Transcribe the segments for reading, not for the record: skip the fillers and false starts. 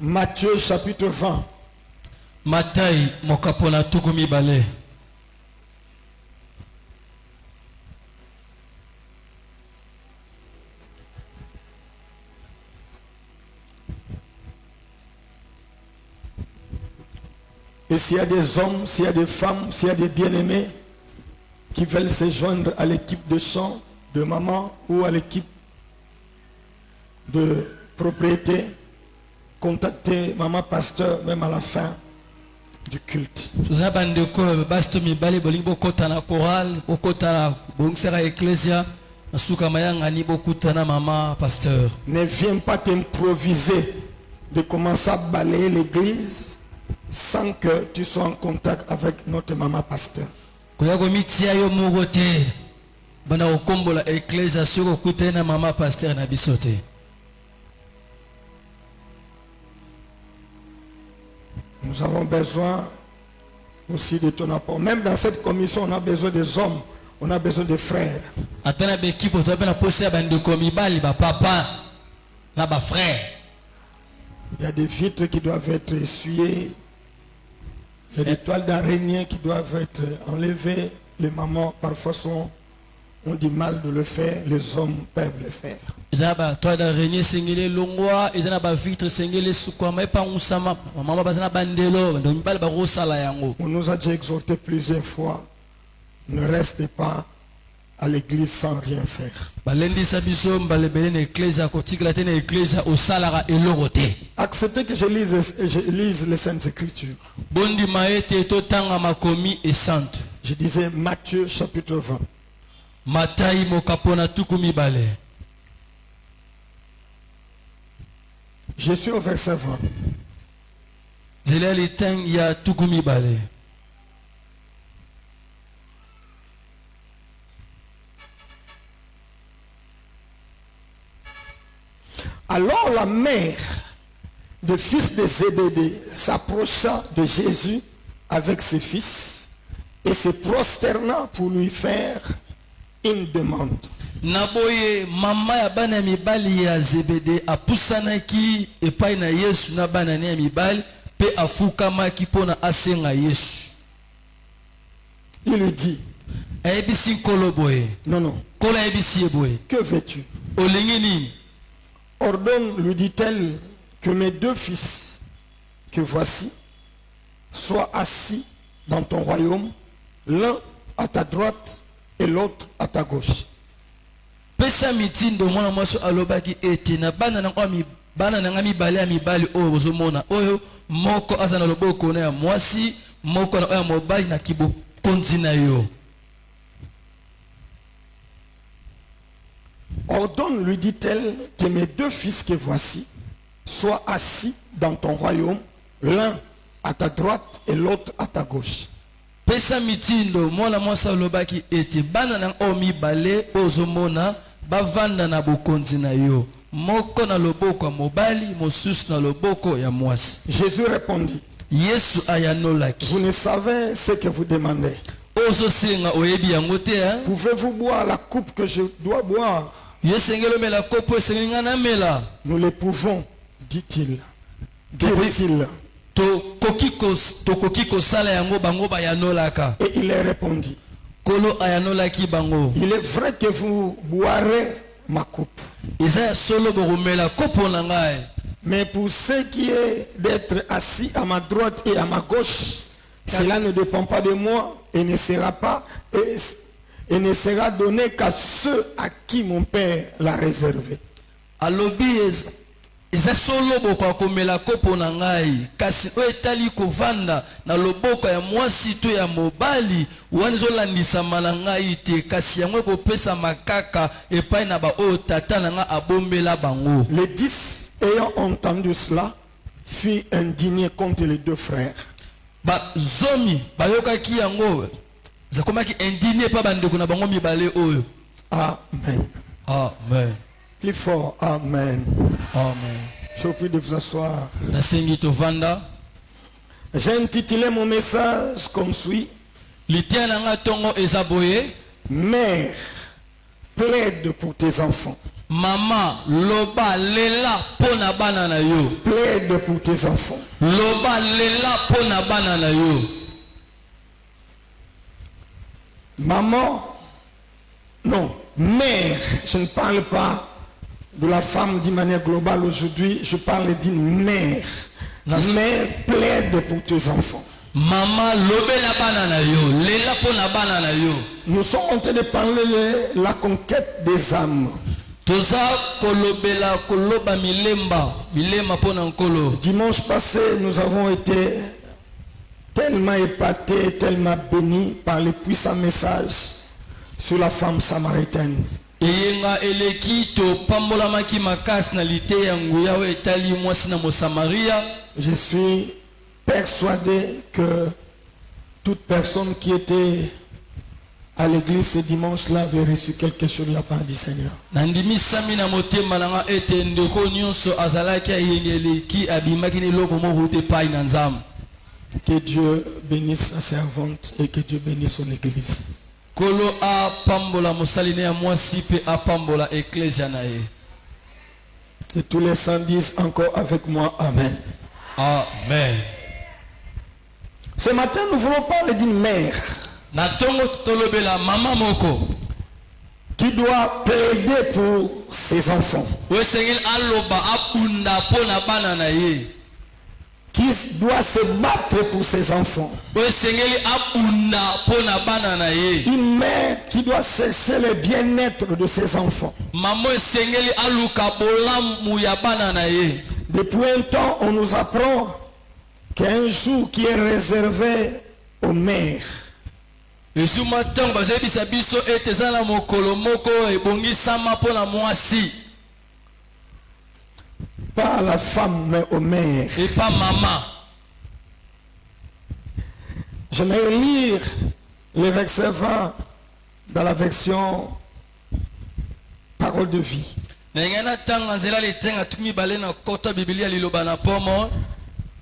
Matthieu chapitre 20. Matai mokapona tukumi bale. Et s'il y a des hommes, s'il y a des femmes, s'il y a des bien-aimés qui veulent se joindre à l'équipe de chant de maman ou à l'équipe de propriété, contactez maman pasteur même à la fin du culte. Ne viens pas t'improviser de commencer à balayer l'église sans que tu sois en contact avec notre maman pasteur. Nous avons besoin aussi de ton apport. Même dans cette commission, on a besoin des hommes, on a besoin des frères. Il y a des vitres qui doivent être essuyées. Il y a des toiles d'araignée qui doivent être enlevées. Les mamans parfois ont du mal de le faire. Les hommes peuvent le faire. On nous a déjà exhorté plusieurs fois. Ne restez pas à l'église sans rien faire. Acceptez que je lise les Saintes Écritures. Je disais Matthieu chapitre 20. Matai mokapona tukumi bale. Je suis au verset 20. Zeleli teng ya tukumi bale. Alors la mère des fils de Zébédée s'approcha de Jésus avec ses fils et se prosterna pour lui faire une demande. Naboye mama ya bana mibali ya Zebede apusanaki epai na Yesu na bana ya mibali pe afukamaki pona asenga Yesu. Il lui dit, ayebisi kolo boye. Non. Kola ayebisi boye. Que veux-tu? Olingi nini? Ordonne, lui dit-elle, que mes deux fils que voici soient assis dans ton royaume, l'un à ta droite et l'autre à ta gauche. Pesa mitindo mwana mwaso alobaki ete na bana na ngami bana na ngami bale ya mibali oyo ozomona oyo moko aza na loboko na ya mwasi moko na oyo mobali na kibo konzi na yo. Ordonne, lui dit-elle, que mes deux fils que voici soient assis dans ton royaume, l'un à ta droite et l'autre à ta gauche. Pesa mitindo mwana mwasa alobaki ete bana na omi bale ozomona bavanda na bokonzi na yo moko na loboko ya mobali mosusu na loboko ya mwasi. Jésus répondit, Yesu ayanolaki, vous ne savez ce que vous demandez. Ozo senga oyebi yango te hein? Pouvez-vous boire la coupe que je dois boire? Yesengelo mela kopo esenga na mela. Nous le pouvons, dit-il. Dit-il. Et il leur répondit, il est vrai que vous boirez ma coupe, mais pour ce qui est d'être assis à ma droite et à ma gauche, cela ne dépend pas de moi et ne sera donné qu'à ceux à qui mon Père l'a réservé. Eza solo boko komela kopo na ngai kasi o etali kovanda na loboko ya mwasi to ya mobali wani zolandisa mala ngai te kasi yango kopesa makaka epai na ba o tata na nga abombela bango. Les 10 ayant entendu cela fit un dîner contre les deux frères. Ba zomi bayokaki yango zakomaki un dîner pa bandeko na bango mibale oyo. Amen. Amen. Plus fort, amen. Amen. Je vous prie de vous asseoir. J'ai intitulé mon message comme suit. Mère, plaide pour tes enfants. Maman, loba lela pona bana na yo. Plaide pour tes enfants. Loba lela pona bana na yo. Maman, non, mère, je ne parle pas de la femme d'une manière globale aujourd'hui, je parle d'une mère. Mère, plaide pour tes enfants. Maman, lobela bana na yo, lela pona bana na yo. Nous sommes en train de parler de la conquête des âmes. Toza kolobela koloba milema pona nkolo. Dimanche passé, nous avons été tellement épatés, tellement bénis par les puissants messages sur la femme samaritaine. Eyenga eleki to pambola maki makas na lite ya nguya we etali mwasi na Mosamaria. Je suis persuadé que toute personne qui était à l'église ce dimanche-là avait reçu quelque chose de la part du Seigneur. Nandimi sami na motema nanga ete ndeko nyonso azalaki ayengeleki abimaki ne loko moko te pai na Nzambe. Que Dieu bénisse sa servante et que Dieu bénisse son église. Kolo a pambola mosaline ya mwasi pe a pambola ecclesia na ye. Et tous les saints disent encore avec moi Amen. Amen. Ce matin, nous voulons parler d'une mère qui doit plaider pour ses enfants. Qui doit se battre pour ses enfants. Une mère qui doit chercher le bien-être de ses enfants. Depuis un temps, on nous apprend qu'un jour qui est réservé aux mères. Pas à la femme, mais aux mères. Et pas maman. J'aimerais lire le verset 20 dans la version Parole de vie.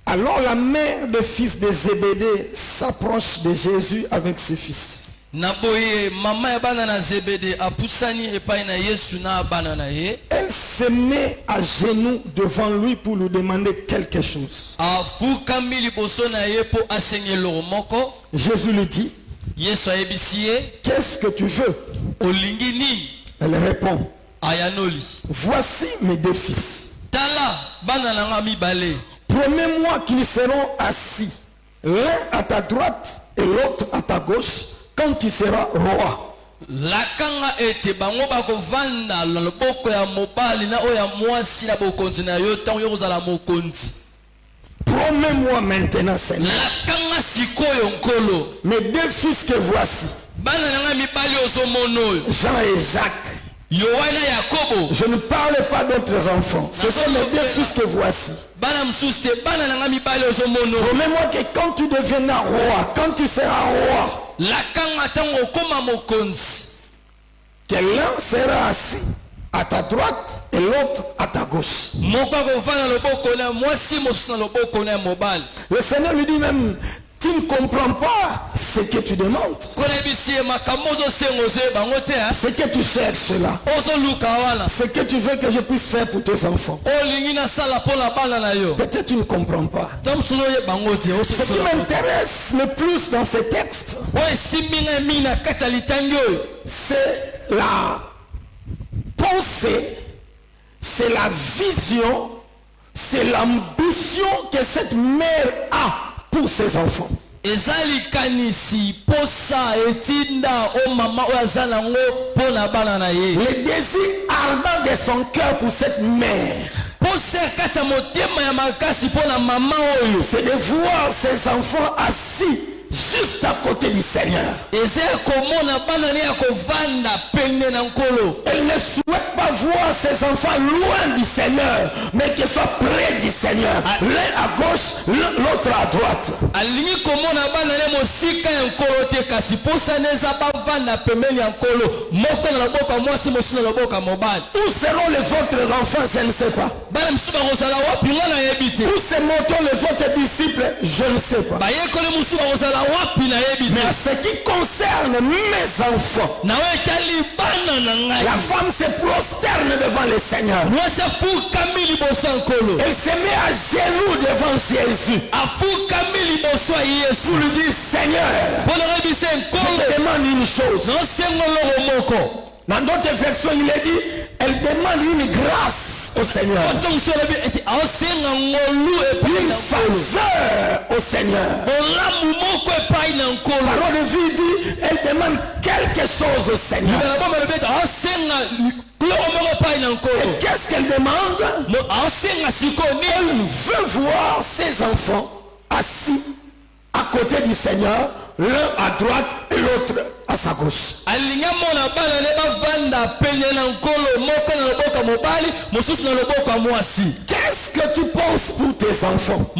Alors la mère de fils de Zébédée s'approche de Jésus avec ses fils. Elle se met à genoux devant lui pour lui demander quelque chose. Jésus lui dit, qu'est-ce que tu veux? Elle répond, voici mes deux fils. Promets-moi qu'ils seront assis, l'un à ta droite et l'autre à ta gauche, quand tu seras roi. Promets-moi maintenant, Seigneur, mes deux fils que voici, Jean et Jacques. Je ne parle pas d'autres enfants. Ce sont les deux fils que voici. Promets-moi que quand tu deviendras roi, quand tu seras roi, que l'un sera assis à ta droite et l'autre à ta gauche. Le Seigneur lui dit même, tu ne comprends pas ce que tu demandes. Ce que tu cherches là. Ce que tu veux que je puisse faire pour tes enfants. Peut-être tu ne comprends pas. Ce qui m'intéresse le plus dans ce texte, c'est la pensée, c'est la vision, c'est l'ambition que cette mère a pour ses enfants. Le désir ardent de son cœur pour cette mère, c'est de voir ses enfants assis juste à côté du Seigneur. Elle ne souhaite pas voir ses enfants loin du Seigneur, mais qu'ils soient près du Seigneur. L'un à gauche, l'autre à droite. Où seront les autres enfants? Je ne sais pas. Où se montrent les autres disciples? Je ne sais pas. Mais à ce qui concerne mes enfants, la femme se prosterne devant le Seigneur. Elle se met à genoux devant Jésus pour lui dire, Seigneur, je te demande une chose. Dans d'autres versions, il est dit, elle demande une grâce au Seigneur, une faveur au Seigneur. Parole de vie dit, elle demande quelque chose au Seigneur. Et qu'est-ce qu'elle demande? Elle veut voir ses enfants assis à côté du Seigneur, l'un à droite et l'autre à sa gauche. Qu'est-ce que tu penses pour tes enfants?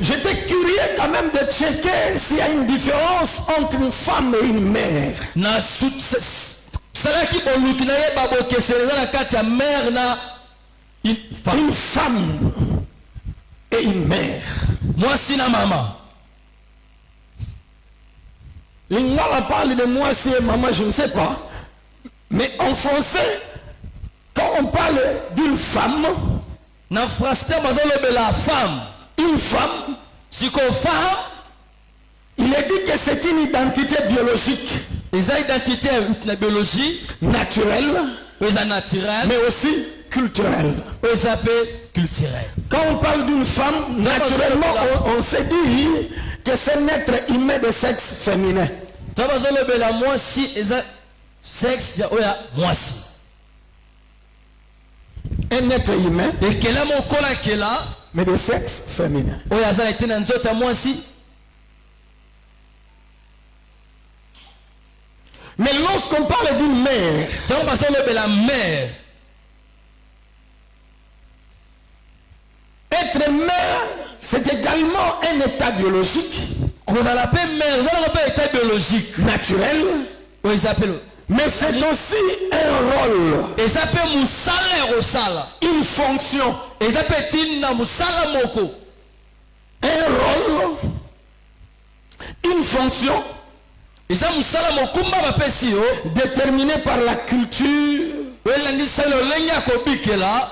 J'étais curieux quand même de checker s'il y a une différence entre une femme et une mère. Une femme et une mère. Moi si na maman. Lingala parle de moi si et maman, je ne sais pas. Mais en français, quand on parle d'une femme, Na français la femme. Une femme, Si qu'on femme, il est dit que c'est une identité biologique. les identités la biologie Naturelle, mais aussi culturelle. Culturelle. Quand on parle d'une femme, naturellement, on se dit que c'est un être humain de sexe féminin. Moi si sexe ya moi si. Un être humain, Et quel est mon cola qui est là? mais de sexe féminin. Oyaza été dans nzota moi si. Mais lorsqu'on parle d'une mère, la mère. être mère, c'est également un état biologique, Quand on l'appelle mère, on l'appelle état biologique. naturel, Ils appellent. mais c'est aussi un rôle, Ils appellent musala au sala. une fonction, Ils appellent tina musala moko. un rôle, une fonction Ils appellent musala mokumba bapesi yo. déterminée par la culture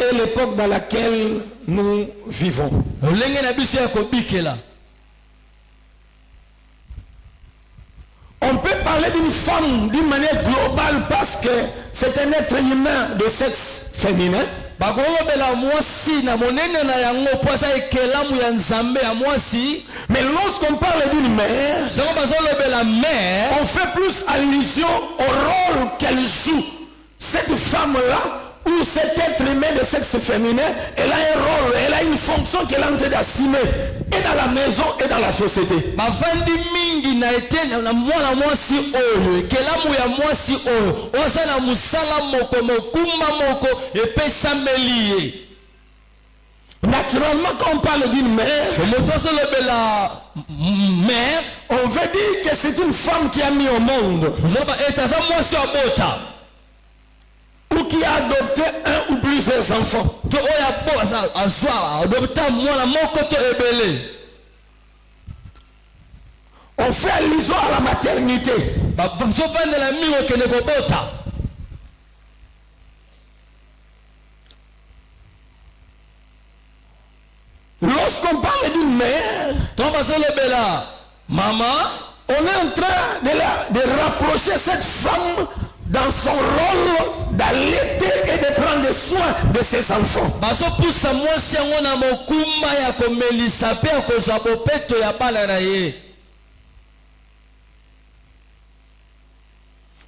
et l'époque dans laquelle nous vivons. On peut parler d'une femme d'une manière globale parce que c'est un être humain de sexe féminin. Mais lorsqu'on parle d'une mère, on fait plus allusion au rôle qu'elle joue. Cette femme-là, ou cet être humain de sexe féminin, elle a un rôle, elle a une fonction qu'elle est en train d'assumer, et dans la maison et dans la société. Naturellement, quand on parle d'une mère, on veut dire que c'est une femme qui a mis au monde, ou qui a adopté un ou plusieurs enfants. On fait allusion à la maternité. Lorsqu'on parle d'une mère, maman, on est en train de rapprocher cette femme dans son rôle d'allaiter et de prendre soin de ses enfants.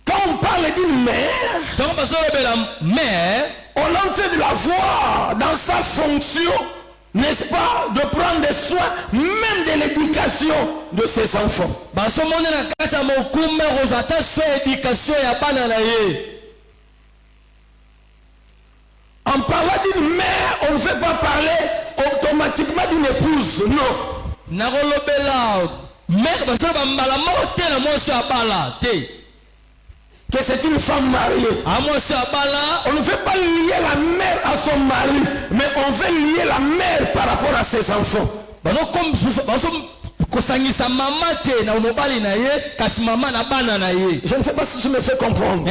Quand on parle d'une mère, on est en train de la voir dans sa fonction, n'est-ce pas, de prendre soin même de l'éducation de ses enfants. En parlant d'une mère, on ne fait pas parler automatiquement d'une épouse, non. que c'est une femme mariée. On ne veut pas lier la mère à son mari, mais on veut lier la mère par rapport à ses enfants. Je ne sais pas si je me fais comprendre.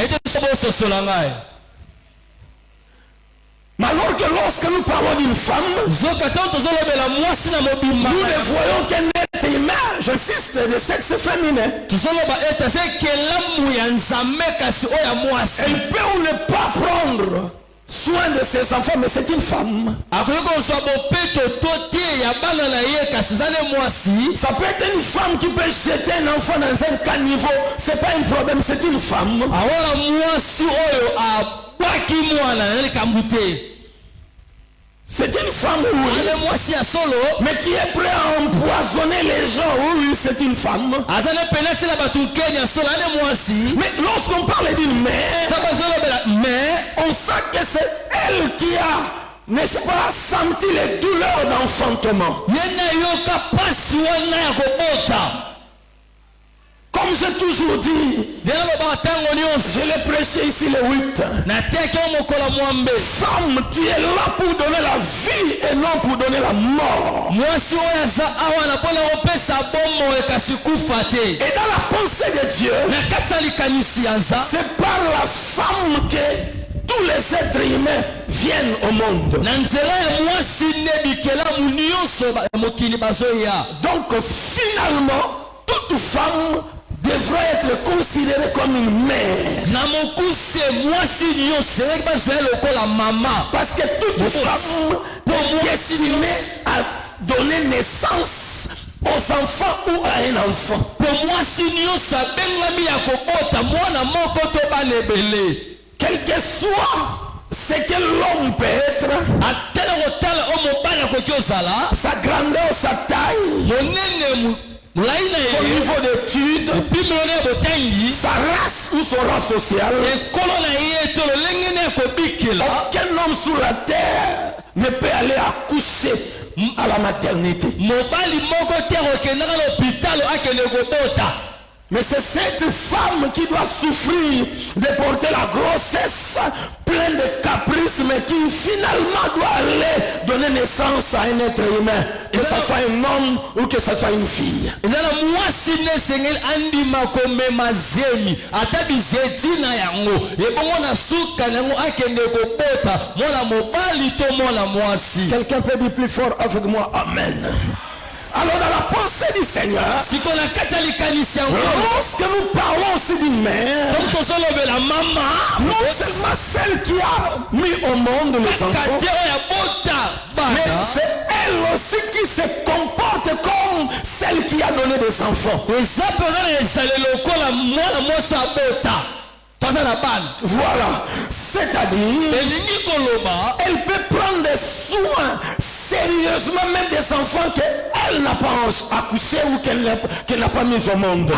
Mais alors que lorsque nous parlons d'une femme, nous le voyons qu'un être humain, j'insiste, de sexe féminin. Elle peut ou ne pas prendre soin de ses enfants, mais c'est une femme. Ça peut être une femme qui peut jeter un enfant dans un caniveau. C'est pas un problème, c'est une femme. C'est une femme, oui, mais qui est prêt à empoisonner les gens, oui, c'est une femme. Mais lorsqu'on parle d'une mère, on sent que c'est elle qui a, n'est-ce pas, senti les douleurs d'enfantement. Comme j'ai toujours dit, je l'ai prêché ici le 8. Femme, tu es là pour donner la vie et non pour donner la mort. Et dans la pensée de Dieu, c'est par la femme que tous les êtres humains viennent au monde. Donc finalement, toute femme devrait être considérée comme une mère. Parce que toute femme est destinée à donner naissance aux enfants ou à un enfant. Quel que soit ce que l'homme peut être, sa grandeur, sa taille, au niveau d'études, sa race ou son rang social, aucun homme sur la terre ne peut aller accoucher à la maternité. Mais c'est cette femme qui doit souffrir de porter la grossesse pleine de caprices, mais qui finalement doit aller donner naissance à un être humain, que ce soit un homme ou que ce soit une fille. Quelqu'un peut dire plus fort avec moi, amen. Alors dans la pensée du Seigneur, lorsque nous parlons aussi d'une mère, non seulement celle qui a mis au monde les enfants, mais c'est elle aussi qui se comporte comme celle qui a donné des enfants. Voilà, c'est-à-dire, elle peut prendre des soins sérieusement même des enfants qu'elle n'a pas accouché ou qu'elle n'a pas mis au monde.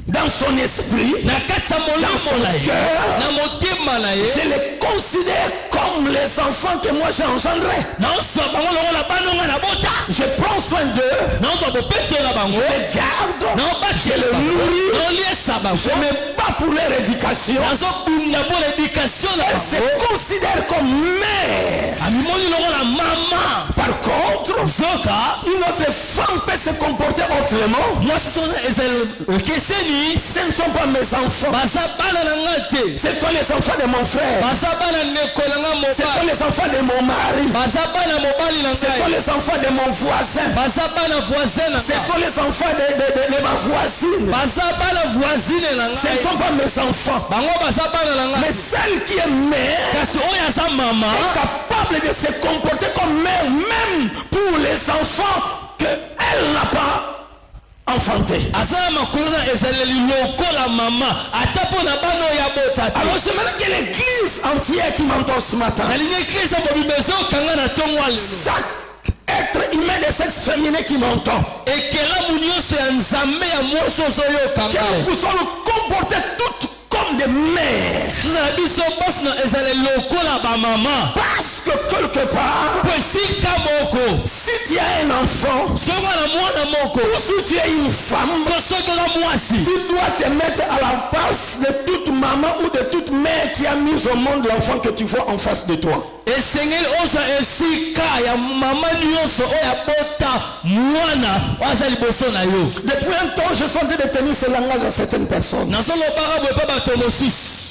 Dans son esprit, dans son cœur, je les considère comme les enfants que moi j'ai engendrés. Je prends soin d'eux, je les garde, je les nourris, je me bats pour leur éducation. Elle se considère comme mère. Par contre, une autre femme peut se comporter autrement. Ce ne sont pas mes enfants. Ce sont les enfants de mon frère. Ce sont les enfants de mon mari. Ce sont les enfants de mon voisin. Ce sont les enfants de ma voisine. Ce ne sont pas mes enfants. Mais celle qui est mère est capable de se comporter comme mère même pour les enfants qu'elle n'a pas enfanté. Alors j'aimerais que l'église entière qui m'entend ce matin, chaque être humain de sexe féminin qui m'entend, que vous soyez comportés toutes comme des mères. Pas Parce que quelque part, si tu as un enfant, ou si tu es une femme, tu dois te mettre à la place de toute maman ou de toute mère qui a mis au monde l'enfant que tu vois en face de toi. Depuis un temps, je sentais de tenir ce langage à certaines personnes.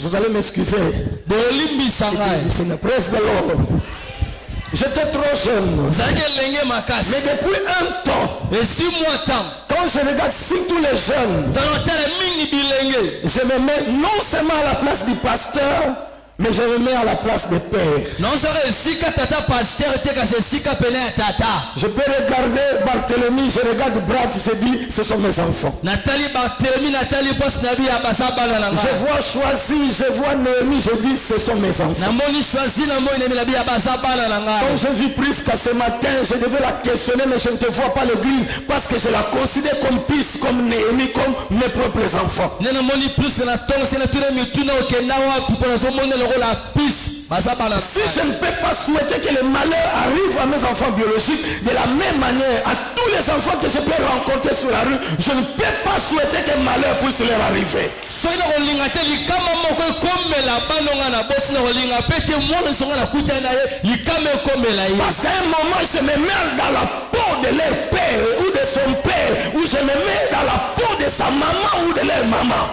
Vous allez m'excuser. Praise the Lord. J'étais trop jeune. Mais depuis un temps, quand je regarde surtout les jeunes, je me mets non seulement à la place du pasteur, mais je me mets à la place des pères. Je peux regarder Barthélemy, je regarde Brad, je dis, ce sont mes enfants. Je vois Choisi, je vois Néhémie, je dis, ce sont mes enfants. Quand j'ai vu Prisca ce matin, je devais la questionner, mais je ne te vois pas l'église, parce que je la considère comme Prisca, comme Néhémie, comme mes propres enfants. Si je ne peux pas souhaiter que le malheur arrive à mes enfants biologiques, de la même manière, à tous les enfants que je peux rencontrer sur la rue, je ne peux pas souhaiter que le malheur puisse leur arriver. Parce qu'à un moment, je me mets dans la peau de leur père ou de son père, ou je me mets dans la peau de sa maman ou de leur maman.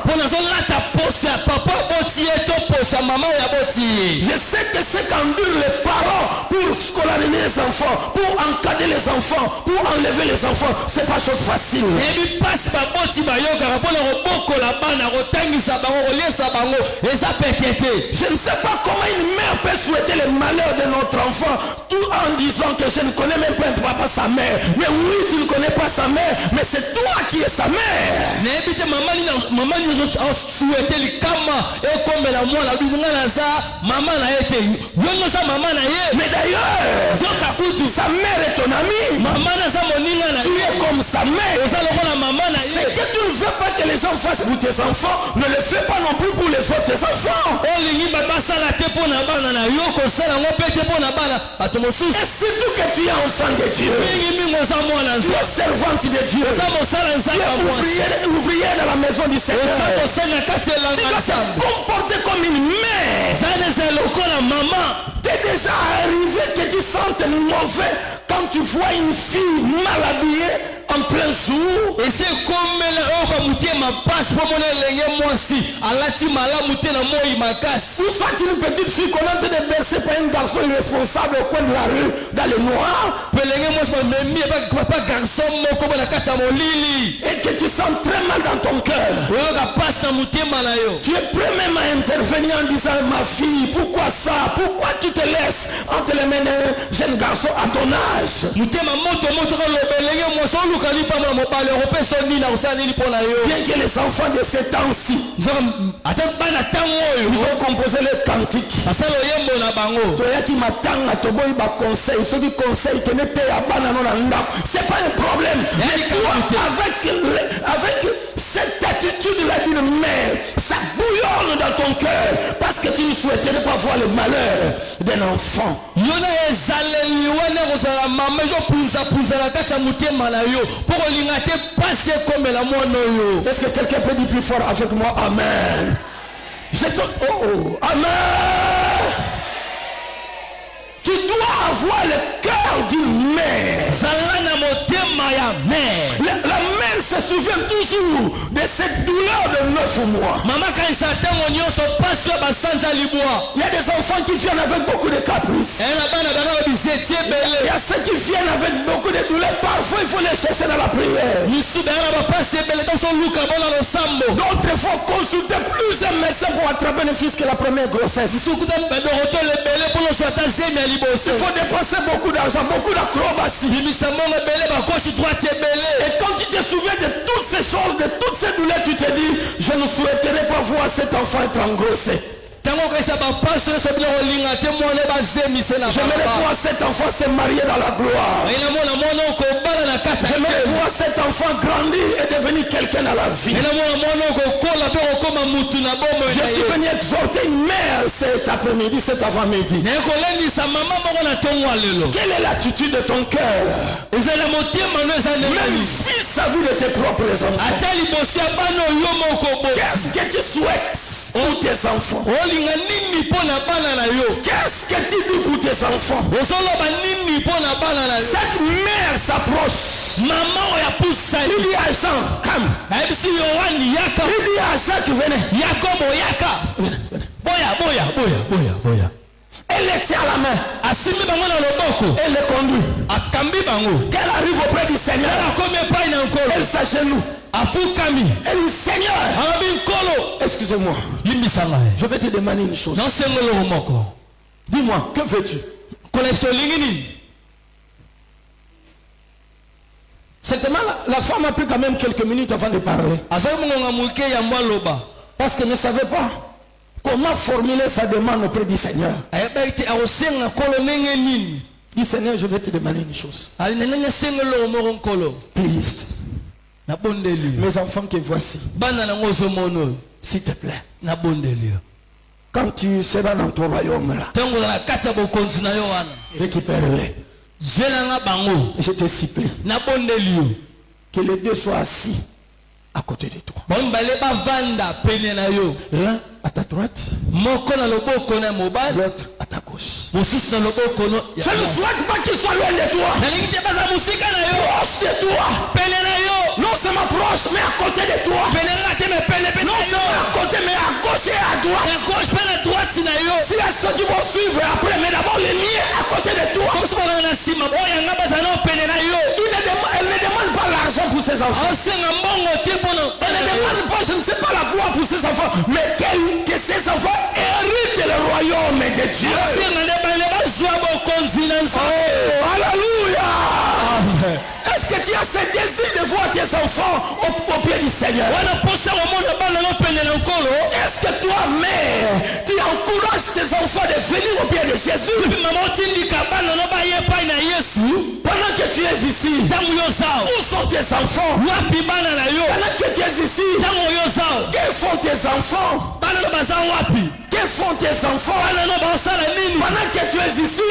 Je sais que c'est qu'endurent les parents pour scolariser les enfants, pour encadrer les enfants, pour enlever les enfants, c'est pas chose facile. Je ne sais pas comment une mère peut souhaiter le malheur de notre enfant tout en disant que je ne connais même pas sa mère. Mais oui, tu ne connais pas sa mère, mais c'est toi qui es sa mère. Mais d'ailleurs, sa mère est ton amie. Tu es comme sa mère. C'est que tu ne veux pas que les gens fassent pour tes enfants, ne le fais pas non plus pour les autres enfants. Et surtout que tu es enfant de Dieu, tu es servante de Dieu, tu es ouvrier dans la maison du Seigneur. Tu dois te comporter comme une mère. T'es déjà arrivé que tu sentes mauvais quand tu vois une fille mal habillée en plein jour. Et c'est comme ou soit une petite fille qu'on est en train de bercer par un garçon irresponsable au coin de la rue dans le noir. Et que tu sens très mal dans ton cœur. Tu es prêt même à intervenir en disant, ma fille, pourquoi ça? Pourquoi tu te laisses entre les mains d'un jeune garçon à ton âge? Bien que les enfants de ces temps-ci, ils vont composer les cantiques. C'est pas un problème. Mais toi, avec cette attitude-là d'une mère, ça bouillonne dans ton cœur parce que tu ne souhaiterais pas voir le malheur d'un enfant. Est-ce que quelqu'un peut dire plus fort avec moi? Amen. Amen. Tu dois avoir le cœur d'une mère. La mère se souvient toujours de cette douleur de 9 mois. Il y a des enfants qui viennent avec beaucoup de caprices. Il y a ceux qui viennent avec beaucoup de douleurs. Parfois il faut les chercher dans la prière. D'autres faut consulter plusieurs médecins pour attraper le fils que la première grossesse. Il faut dépenser beaucoup d'argent, beaucoup d'acrobatie. Et quand tu te souviens de toutes ces choses, de toutes ces douleurs, tu te dis, je ne souhaiterais pas voir cet enfant être engrossé. J'aimerais voir cet enfant se marier dans la gloire. J'aimerais voir cet enfant grandir et devenir quelqu'un dans la vie. Je suis venu exhorter une mère cet après-midi, cet avant-midi. Quelle est l'attitude de ton cœur? Même vis-à-vis de tes propres enfants. Qu'est-ce que tu souhaites pour tes enfants? Qu'est-ce que tu dis pour tes enfants? Cette mère s'approche. Il dit à Jean, come. Il dit à Jean qui venait. Elle les tient à la main. Elle les conduit. Qu'elle arrive auprès du Seigneur. Elle s'agenouille. Elle dit, Seigneur, excusez-moi, je vais te demander une chose. Dis-moi, que veux-tu? Certainement, la femme a pris quand même quelques minutes avant de parler. Parce qu'elle ne savait pas comment formuler sa demande auprès du Seigneur. Dis, Seigneur, je vais te demander une chose. Please. Mes enfants que voici, s'il te plaît, quand tu seras dans ton royaume là, récupère-les. Je te supplie que les deux soient assis à côté de toi. L'un à ta droite, l'autre à ta gauche. Je ne souhaite pas qu'ils soient loin de toi. Proche de toi. Non seulement proche, mais à côté de toi. Non seulement à côté, mais à gauche et à droite. Si à ceux qui vont suivre après, mais d'abord les miens à côté de toi. Elle ne demande pas l'argent pour ses enfants. Elle ne demande pas, je ne sais pas la gloire pour ses enfants, mais que ses enfants héritent le royaume de Dieu. Oh, alléluia. Est-ce que tu as ce désir de voir tes enfants au pied du Seigneur? Est-ce que toi, mère, tu encourages tes enfants de venir au pied de Jésus? Pendant que tu es ici, où sont tes enfants? Pendant que tu es ici, que font tes enfants? Que font tes enfants? Pendant que tu es ici,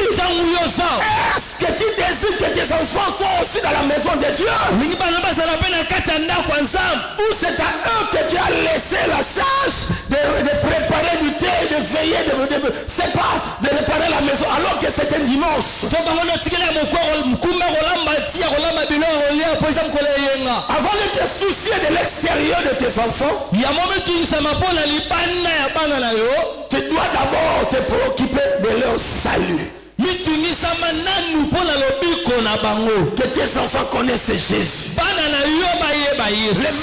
est-ce que tu désires que tes enfants soient aussi dans la maison de Dieu? Ou c'est à eux que tu as laissé la charge de préparer du thé, de veiller, c'est pas de réparer la maison alors que c'est un dimanche? Avant de te soucier de l'extérieur de tes enfants, tu dois d'abord te préoccuper de leur salut. Que tes enfants connaissent Jésus. Le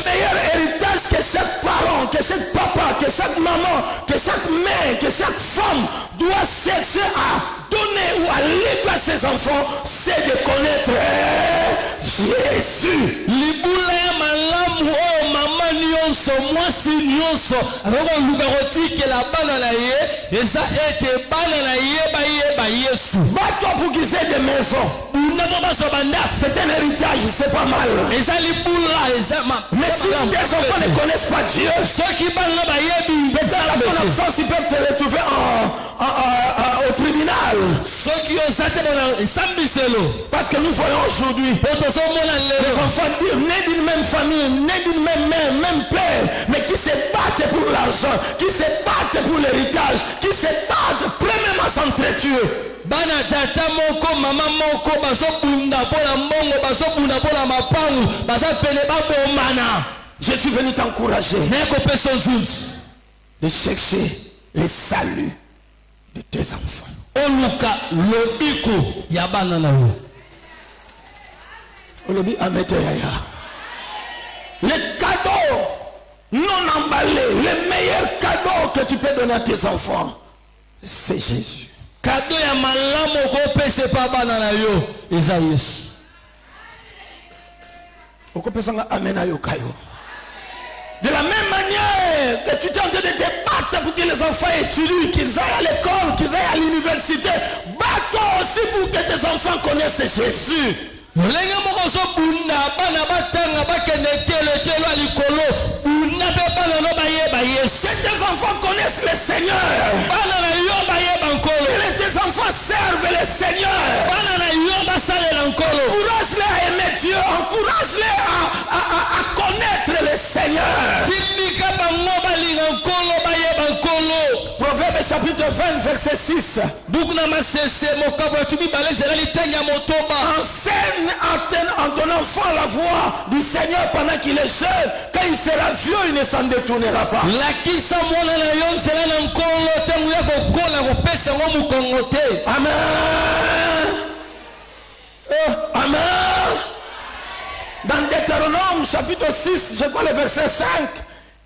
meilleur héritage que chaque parent, que chaque papa, que chaque maman, que chaque mère, que chaque femme doit chercher à donner ou à léguer à ses enfants, c'est de connaître Jésus. Va-toi pour qu'ils aient des maisons. C'est un héritage, c'est pas mal. Mais si tes enfants ne connaissent pas Dieu, peut-être à ton absence, ils peuvent te retrouver au tribunal. Parce que nous voyons aujourd'hui les enfants nés d'une même famille, nés d'une même mère, même père, mais qui se battent pour l'argent, qui se battent pour l'héritage, qui se battent premièrement s'entretuer. Bana tata moko mama moko bazobunda pola mbongo bazobunda pola mapangu bazapele babomana. Je suis venu t'encourager de chercher le salut de tes enfants. Oluka lobiko ya bana na yo. Olobi amete yaya. Le cadeau non emballé, le meilleur cadeau que tu peux donner à tes enfants, c'est Jésus. Cadeau ya malamu ko pese pa bana na yo eza Yesu. Okopesanga amena yo kayo. De la même manière, que tu es en train de te battre pour que les enfants étudient, qu'ils aillent à l'école, qu'ils aillent à l'université. Bats-toi aussi pour que tes enfants connaissent Jésus. Lolenge moko so bunda bana batanga bakende telo alikolo bunda pe bana no bayeba Yesu. Que tes enfants connaissent le Seigneur. Bana na yo bayeba nkolo. Que tes enfants servent le Seigneur. Bana na yo basalela nkolo. Encourage-les à aimer Dieu. Encourage-les à connaître le Seigneur. Tindika bango balinga nkolo bayeba nkolo. Proverbe chapitre 20 verset 6. Bukuna masese mokabwa tubi balezela litenya motoba. Enseigne en ton enfant la voix du Seigneur pendant qu'il est jeune. Quand il sera vieux, il ne s'en détournera pas. Lakisa mwana na yo nzela na nkolo tangu ya kokola kopesa ngo mukongo te. Amen. Amen. Dans Deutéronome chapitre 6, je crois le verset 5,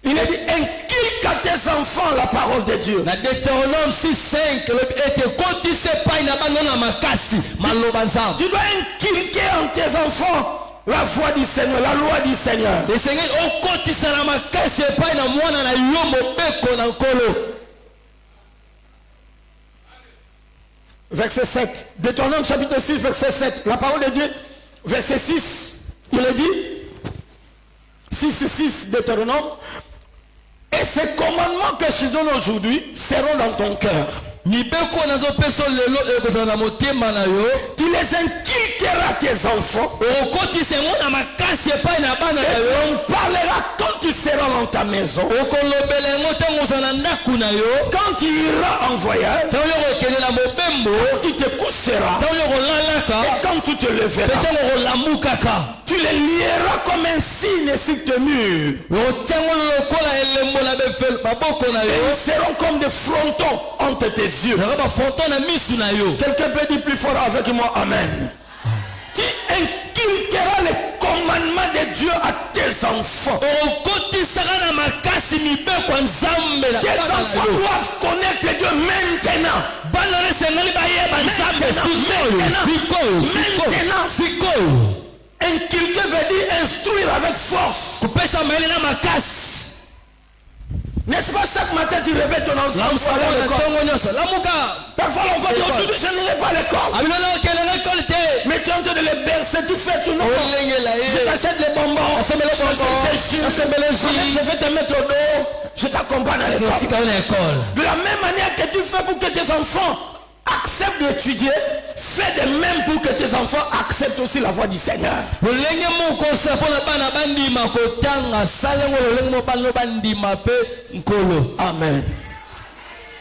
il est dit inculque à tes enfants la parole de Dieu. Na Deutéronome 6:5 ete koti se pai na bano na makasi maloba nzambe. Tu dois inculquer en tes enfants la voix du Seigneur, la loi du Seigneur. Le Seigneur okotisa na makasi pai na mwana na yo mobeko na nkolo. Verset 7. Deutéronome chapitre 6 verset 7. La parole de Dieu. Verset 6. Il est dit 6 Deutéronome. Et ces commandements que je donne aujourd'hui seront dans ton cœur. Mibeko nazo peso lelo ekozala na motema na yo. Tu les inculqueras à tes enfants. Okotisa ngo na makasi pai na bana na Et yo. tu en parleras quand tu seras dans ta maison. Okolobela ngo tango zana ndaku na yo. Quand tu iras en voyage. Tango yo kokende na mobembo. Quand tu te coucheras. Tango yo kolalaka. Et quand tu te leveras. Tango kolamukaka. Tu les lieras comme un signe sur tes murs. Yo tango lokola elembo na befel baboko na Et yo. ils seront comme des frontons entre tes yeux. Quelqu'un peut dire plus fort avec moi, amen. Tu inculqueras les commandements de Dieu à tes enfants. Tes enfants doivent connaître Dieu maintenant. Inculquer veut dire instruire avec force. N'est-ce pas chaque matin tu réveilles ton enfant? Parfois l'enfant dit aujourd'hui je n'irai pas à l'école. Mais tu es en train de les bercer, tu fais tout non. Je t'achète les bonbons. Je vais te mettre au dos. Je t'accompagne à l'école. De la même manière que tu fais pour que tes enfants acceptent d'étudier, fais de même pour que tes enfants acceptent aussi la voix du Seigneur. Amen.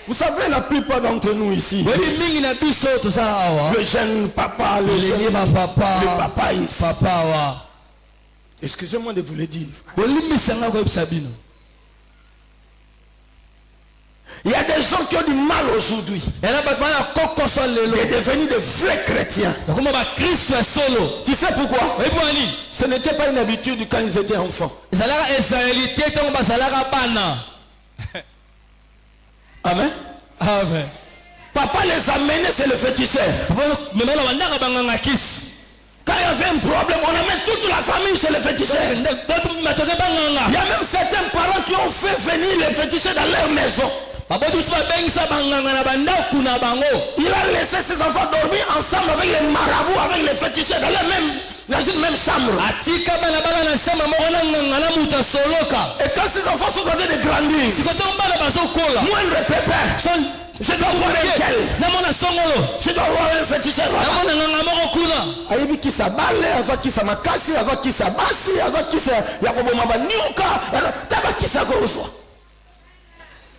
Vous savez, la plupart d'entre nous ici, le jeune papa, le papa ici. Excusez-moi de vous le dire. Il y a des gens qui ont du mal aujourd'hui de devenir de vrais chrétiens. Tu sais pourquoi? Ce n'était pas une habitude quand ils étaient enfants. Amen. Amen. Papa les a menés chez le féticheur. Quand il y avait un problème, on amène toute la famille chez le féticheur. Il y a même certains parents qui ont fait venir les féticheurs dans leur maison. Il a laissé ses enfants dormir ensemble avec les marabouts, avec les féticheurs dans une même chambre. Et quand ces enfants sont en train de grandir, moindre pépin, je dois voir un tel. Je dois voir un féticheur. Aïbi qui s'aballe, azwa qui s'amakasi, azwa qui s'abassi, azwa qui s'ababomaba nyuka, taba qui s'agoroswa.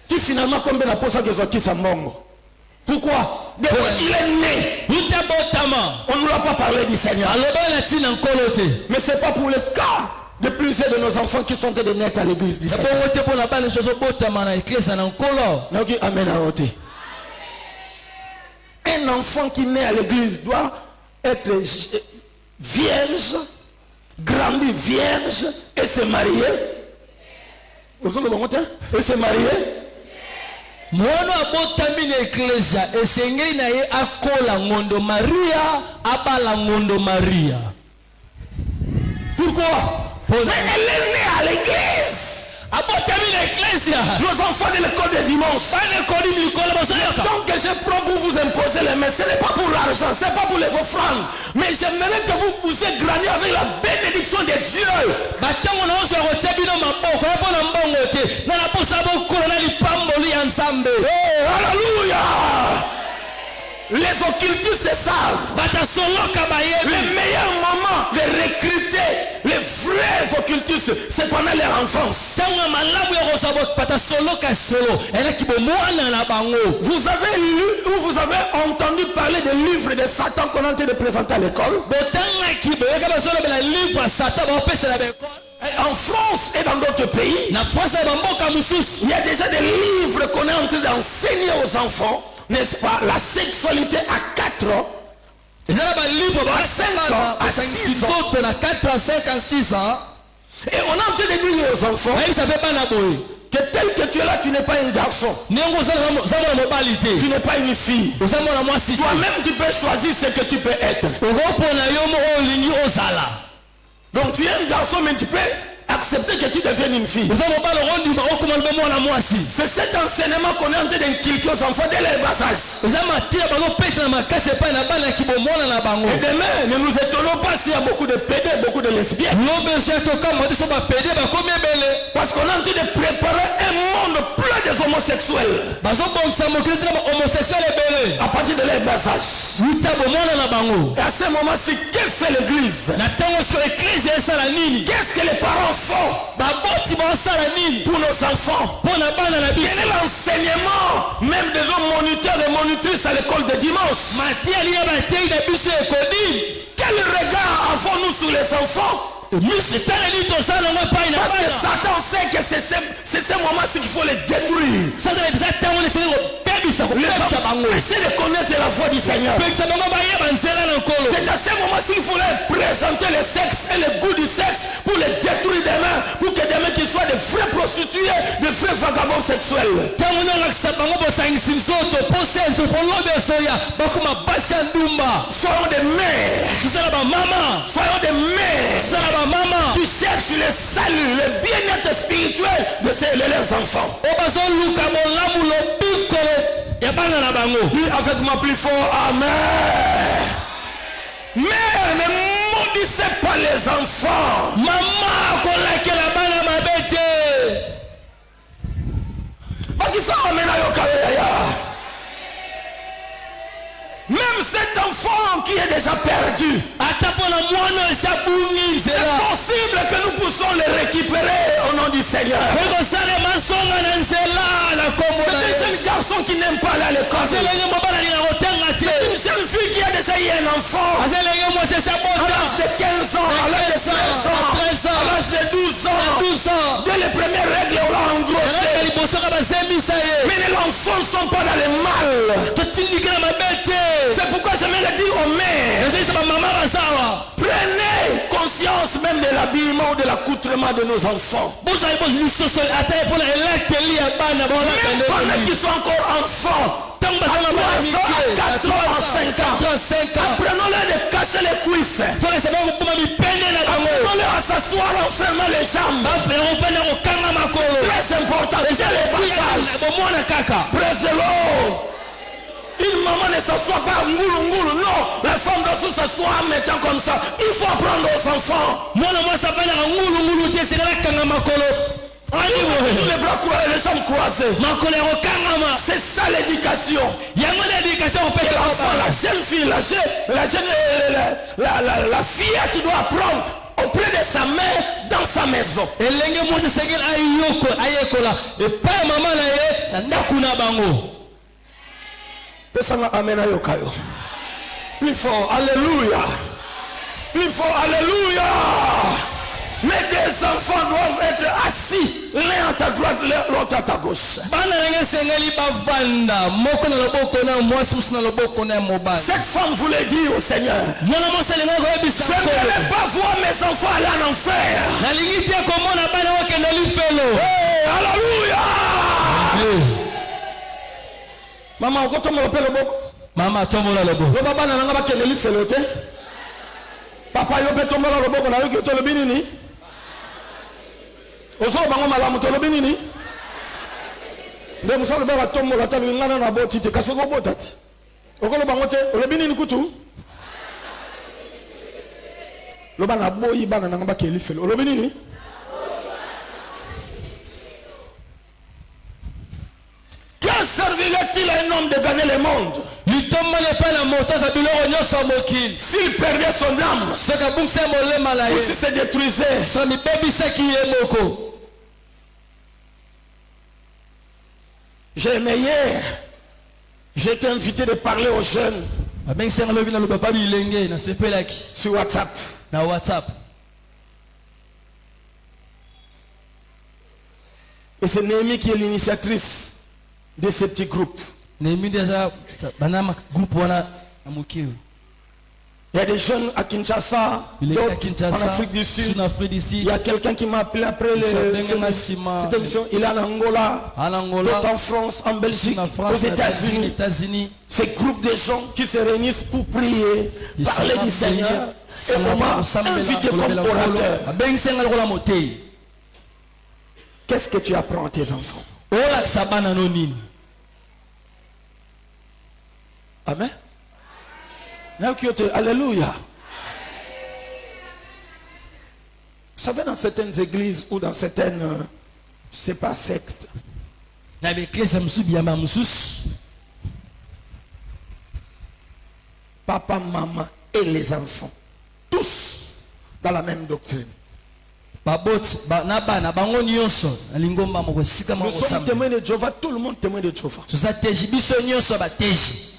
Tu finalement comme la posa que azwa qui s'amongo. Pourquoi? Il est né. On ne l'a pas parlé du Seigneur. Mais ce n'est pas pour le cas de plusieurs de nos enfants qui sont de naître à l'église du Seigneur. Amen. Un enfant qui naît à l'église doit être vierge, grandir vierge et se marier. Et se marier. Mwana abotami na eklesia esengeli na ye akola ngondo Maria abala ngondo Maria. Pourquoi? Mais elle est née à l'église. Abotami na Nos enfants de l'école de dimanche. Donc je prends pour vous imposer les mains. Ce n'est pas pour l'argent, ce n'est pas pour les offrandes. Mais j'aimerais que vous puissiez grandir avec la bénédiction de Dieu. Alléluia. Les occultistes savent. Le meilleur moment de recruter les vrais occultistes, c'est pendant leur enfance. Vous avez lu ou vous avez entendu parler des livres de Satan qu'on est en train de présenter à l'école? En France et dans d'autres pays, il y a déjà des livres qu'on est en train d'enseigner aux enfants, n'est-ce pas? La sexualité à 4 ans, à 5 ans, à 6 ans. Et on est en train de dire aux enfants que tel que tu es là, tu n'es pas un garçon. Tu n'es pas une fille. Toi-même, tu peux choisir ce que tu peux être. Donc tu es un garçon, mais tu peux accepter que tu deviennes une fille. C'est cet enseignement qu'on est en train d'inculquer aux enfants dès leur bas âge. Et demain, ne nous étonnons pas s'il y a beaucoup de pédés, beaucoup de lesbiennes. Parce qu'on est en train de préparer un monde plein des homosexuels. À partir de leur bas âge. Et à ce moment-ci, qu'est-ce que l'église? Qu'est-ce que les parents font pour nos enfants? Quel est l'enseignement même des hommes moniteurs et monitrices à l'école de dimanche? Quel regard avons-nous sur les enfants? Parce que Satan sait que c'est ce moment-ci qu'il faut les détruire. Essayer de connaître la voix du Seigneur. C'est à ce moment-ci qu'il faut leur présenter le sexe et le goût du sexe pour les détruire demain, pour que demain qu'ils soient de vrais prostituées, de vrais vagabonds sexuels. Soyons des mères. Soyons des mères qui cherchent le salut, le bien-être spirituel de leurs enfants. Dis avec moi plus fort, amen. Mère, ne maudissez pas les enfants. Même cet enfant qui est déjà perdu, c'est possible que nous puissions le récupérer au nom du Seigneur. C'est un jeune garçon qui n'aime pas aller à l'école. C'est une jeune fille qui a déjà eu un enfant à l'âge de 15 ans, à l'âge de 16 ans, à l'âge de 12 ans. Dès les premières règles, on l'a engrossé. Mais les enfants ne sont pas dans le mal. C'est pourquoi je me le dis aux mères. Prenez conscience même de l'habillement ou de l'accoutrement de nos enfants. Même pendant qu'ils sont encore enfants, à 3 ans, à 4 ans, à 5 ans, apprenons-leur de cacher les cuisses. Apprenons-leur à s'asseoir en fermant les jambes. Très important, c'est les passages. Praise the Lord. Une maman ne s'assoit pas ngoulou ngoulou, non. La femme doit s'asseoir en mettant comme ça. Il faut apprendre aux enfants. Les bras croisés, les jambes croisées. C'est ça l'éducation. L'enfant, la jeune fille, la fillette doit apprendre auprès de sa mère dans sa maison. Amen. Plus fort, alléluia. Plus fort, alléluia. Mais des enfants doivent être assis, l'un à ta droite, l'autre à ta gauche. Cette femme voulait dire au Seigneur, je ne vais pas voir mes enfants aller en enfer. Alléluia. Maman, on tombe le boko. Maman, tombe le boko. Papa, n'a pas qu'elle est feloté. Papa, yo peut tomber le boko. Na yo que to le binini. Ozo bango malamu to le binini. nde musala ba tombo la talu ngana na boti te kasoko botati okolo bango te olobi nini kutu loba na boyi bana na ngaba keli felo olobi nini que servirait-il à un homme de gagner le monde s'il perdait son âme ou si se détruisait? J'ai été invité de parler aux jeunes sur WhatsApp. Et c'est Néhémie qui est l'initiatrice de ce petit groupe. Il y a des jeunes à Kinshasa, d'autres en Afrique du Sud. Il y a quelqu'un qui m'a appelé après cette émission. Il est en Angola, d'autres en France, en Belgique, aux États-Unis. Ces groupes de gens qui se réunissent pour prier, parler du Seigneur. Et on m'a invité comme orateur. Qu'est-ce que tu apprends à tes enfants? Amen. Alléluia. Vous savez, dans certaines églises ou dans certaines, c'est pas sectes, papa, maman et les enfants, tous dans la même doctrine. Nous sommes témoins de Jéhovah, tout le monde témoin de Jéhovah.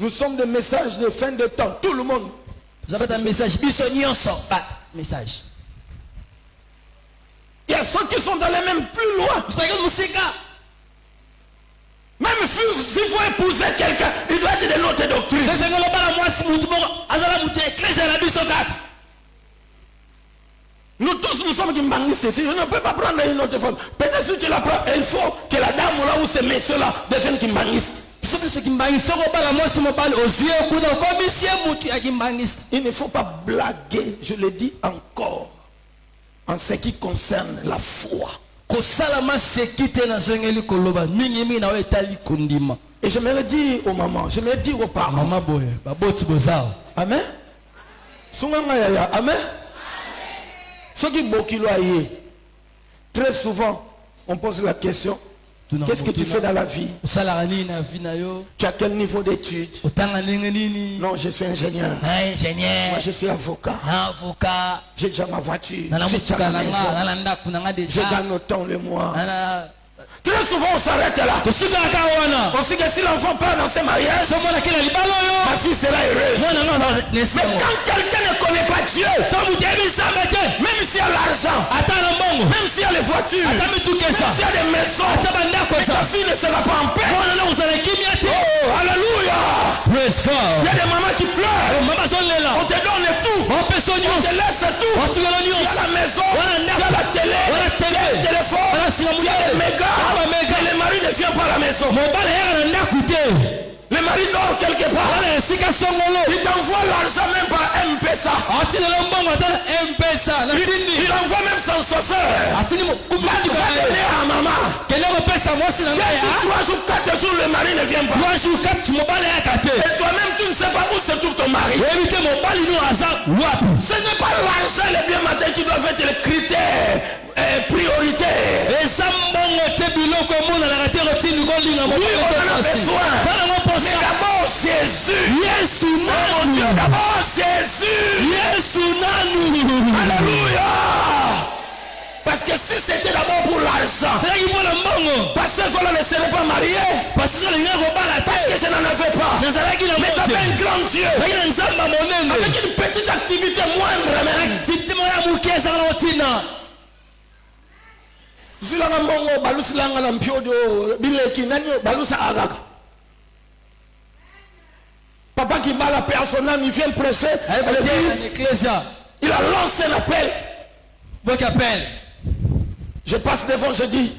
Nous sommes des messages de fin de temps, tout le monde. Vous avez un message. Il y a ceux qui sont dans les mêmes plus loin. Même s'il faut épouser quelqu'un, il doit être de notre doctrine. Nous tous, nous sommes des mangistes. Je ne peux pas prendre une autre femme. Peut-être si tu la prends, il faut que la dame là ou ces messieurs-là deviennent des mangistes. Il ne faut pas blaguer, je le dis encore, en ce qui concerne la foi. Et j'aimerais dire aux mamans, j'aimerais dire aux parents. Amen. Amen. Ceux qui très souvent, on pose la question, qu'est-ce que tu fais dans la vie? Tu as quel niveau d'études? Non, je suis ingénieur. Moi, je suis avocat. J'ai déjà ma voiture. J'ai déjà ma maison. J'ai gagné autant le mois. Très souvent on s'arrête là. On sait que si l'enfant part dans ce mariage, ma fille sera heureuse. Mais quand quelqu'un ne connaît pas Dieu, même s'il y a l'argent, même s'il y a les voitures, même s'il y a des maisons, ta fille ne sera pas en paix. Oh, alléluia. Il y a des mamans qui pleurent. On te donne tout. On te laisse tout. Tu as la maison, tu as la télé, tu as le téléphone, tu as les mégas. Mais le mari ne vient pas à la maison. Le mari dort quelque part. Il t'envoie l'argent même par M-Pesa. Il envoie même son chauffeur. Va donner à maman. Et 3 jours, 4 jours, le mari ne vient pas. Et toi-même, tu ne sais pas où se trouve ton mari. Ce n'est pas l'argent le bien matin qui doit être le critère prioritaire. Oui, on en a besoin. Mais d'abord Jésus. Mon Dieu, d'abord Jésus. Alléluia. Parce que si c'était d'abord pour l'argent, parce que je ne serais pas marié, parce que je n'en avais pas, mais j'avais un grand Dieu, avec une petite activité moindre même. Papa qui bat la paix à son âme, il vient prêcher à l'église. Il a lancé un appel. Je passe devant, je dis,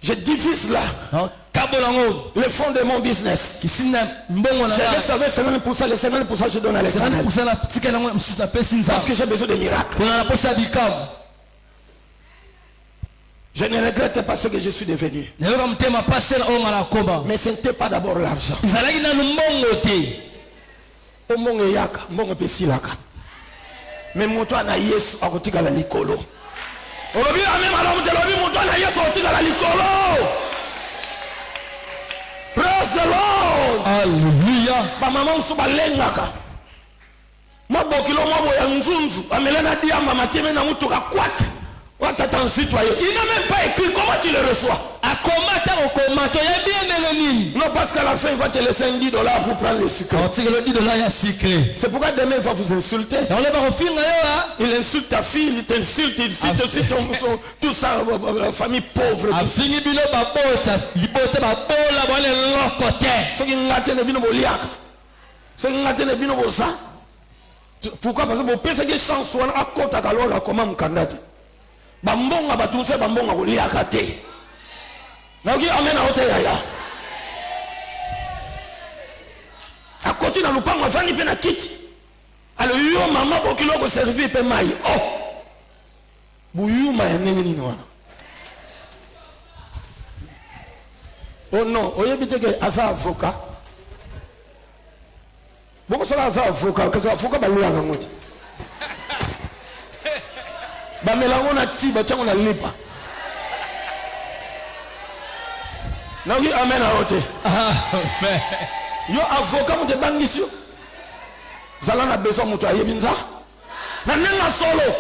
je divise là le fond de mon business. Je vais savoir 50%, les 50% je donne à l'éternel. Parce que j'ai besoin de miracles. Je ne regrette pas ce que je suis devenu. Mais ce n'était pas d'abord l'argent. Mais mon toit n'a yesu a kotika la likolo. Olobi même alors vous olobi mon toit n'a yesu a kotika la likolo. Praise the Lord. Alléluia. Ba maman nsuba lengaka. Mabokilo mabo ya nzunzu amelena diamba mateme na mutuka kwaka. Watata citoyen. Il n'a même pas écrit comment tu le reçois. Non, parce qu'à la fin, il va te laisser $10 pour prendre le sucre. C'est pourquoi demain, il va vous insulter. Il insulte ta fille, il t'insulte, il cite aussi tout ça, la famille pauvre. Pourquoi? Parce que vous pensez que chance soit à côté de la comment vous candidate. Bambonga batunse bambonga kuliaka te. Na uki amen na hote yaya. Akoti na lupango afani pe na kiti. Alo yo mama bokilo ko servir pe mai. Oh. Buyuma ya nenge nini wana. Oh non, oyebite ke asa avocat. Boko sala asa avocat, ke avocat ba luya ngoti. Ba melango na ti ba chango na lipa. Na oui amen a ote. Amen. Yo avocat mo te bangisio. Zala na besoin muto ayebinza. Na nenga solo.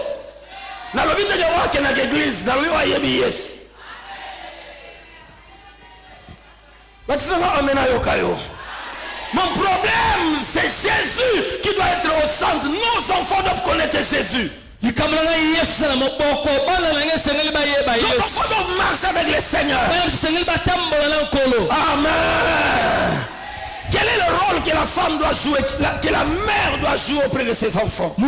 Na lobite je wa ke na église, na lo ayebi yes. Batisanga amen a yo kayo. Mon problème c'est Jésus qui doit être au centre. Nos enfants doivent connaître Jésus. Nous devons marcher avec le Seigneur. Amen. Quel est le rôle que la femme doit jouer, que la mère doit jouer auprès de ses enfants? En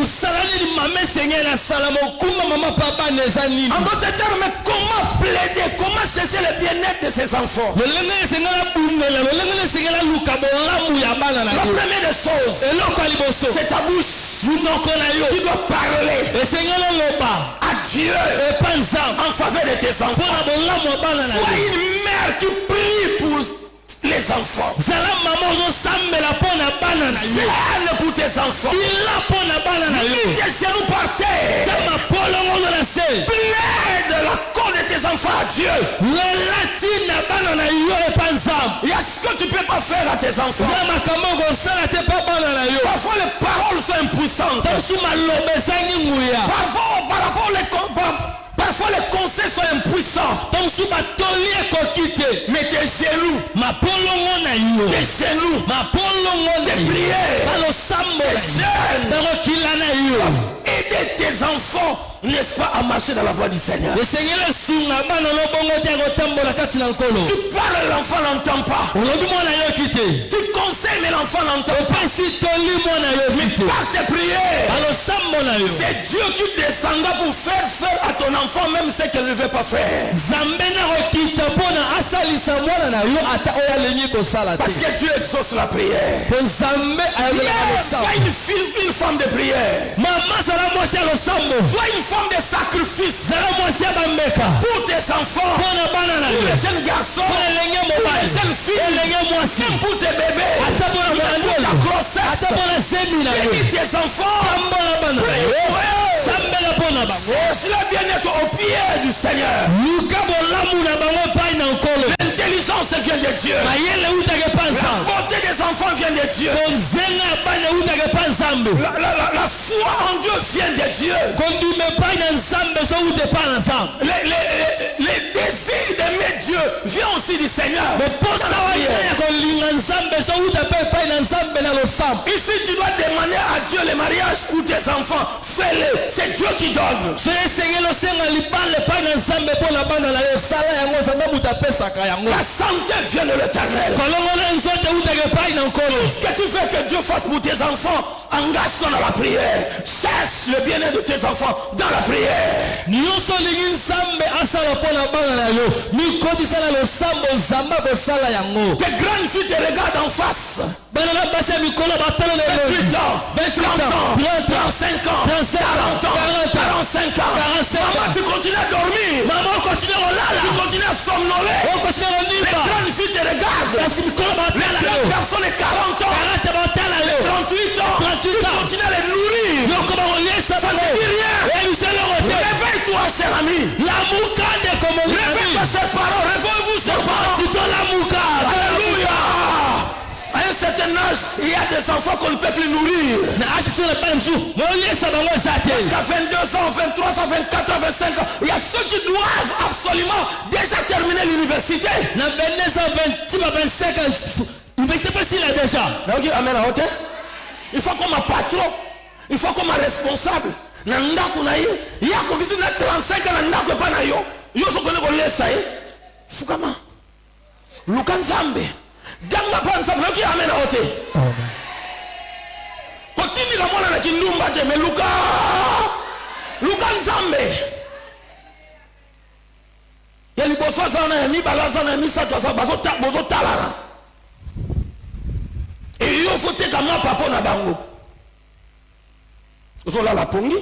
d'autres termes, comment plaider, comment cesser le bien-être de ses enfants? La première des choses, c'est ta bouche qui doit parler à Dieu en faveur de tes enfants. Sois une mère qui prie pour les enfants. Zèle pour tes enfants. Mets tes genoux par terre. Plaide la cause de tes enfants à Dieu. Il y a ce que tu ne peux pas faire à tes enfants. Parfois les paroles sont impuissantes. Parfois les conseils sont impuissants. Mais tes genoux, tes genoux, tes prières, tes jeûnes, aider tes enfants, n'est-ce pas, à marcher dans la voie du Seigneur. Tu parles, l'enfant n'entend pas. Tu conseilles, mais l'enfant n'entend pas. Mais par tes prières, c'est Dieu qui descendra pour faire à ton enfant même ce qu'elle ne veut pas faire. Parce que Dieu exauce la prière. Sois une femme de prière. Sois une femme de sacrifice pour tes enfants, pour les jeunes garçons, pour les jeunes filles, même pour tes bébés, pour ta grossesse. Bénis tes enfants. Force le bien-être au pied du Seigneur. L'intelligence vient de Dieu. La beauté des enfants vient de Dieu. La foi en Dieu vient de Dieu. Les désirs d'aimer Dieu vient aussi du Seigneur. Ici tu dois demander à Dieu le mariage pour tes enfants. Fais-le. C'est Dieu qui donne. La santé vient de l'Éternel. Ce que tu fais que Dieu fasse pour tes enfants, engage-toi dans la prière. Cherche le bien-être de tes enfants dans la prière. sala lo sambo zamba ko sala yango. Tes grandes filles te regardent en face. Banana basa mikolo batalo le 28 ans, 28 ans, 35 ans, 35 40 ans, 45 ans. 45 ans. Maman, tu continues à dormir. Maman continue à lala. Tu continues à somnoler. On continue à Les nimba. grandes filles te regardent. Basi mikolo Les batala grands yo. garçons de 40 ans, 40 batala yo. 38 ans, 38 tu ans. continues à les nourrir. Yo koma onyesa Ça ne bango. dit rien. Et nous allons retourner. Réveille-toi, cher ami. La mukande comme on Réveille-toi, ses parents. Réveillez-vous, ses parents. Tu dois la mukande. Alléluia. À un certain âge, il y a des enfants qu'on ne peut plus nourrir. Na achiso na pale msu. Mo onyesa bango zate. Jusqu'à 22 ans, 23 ans, 24 ans, 25 ans, il y a ceux qui doivent absolument déjà terminer l'université. Na 22 ans, 25 ans. Université pas si là déjà. Ok, amen à hauteur. Il faut comme un patron, il faut comme un responsable. Nanda kunaye, il y a comme si 35 ans, nanda ko pa na yo. Yo so connaît ko lesa e. Fukama. Lukan Zambe. Ganga pa nsambe, ok, amen à hauteur. Amen. Kotimi la mwana na kindumba te, mais Luka Nzambe. Ya liboso sana ya mibala sana ya misato sana bazo talana. Et yo faut te kama papo na bango. Ozo la pongi.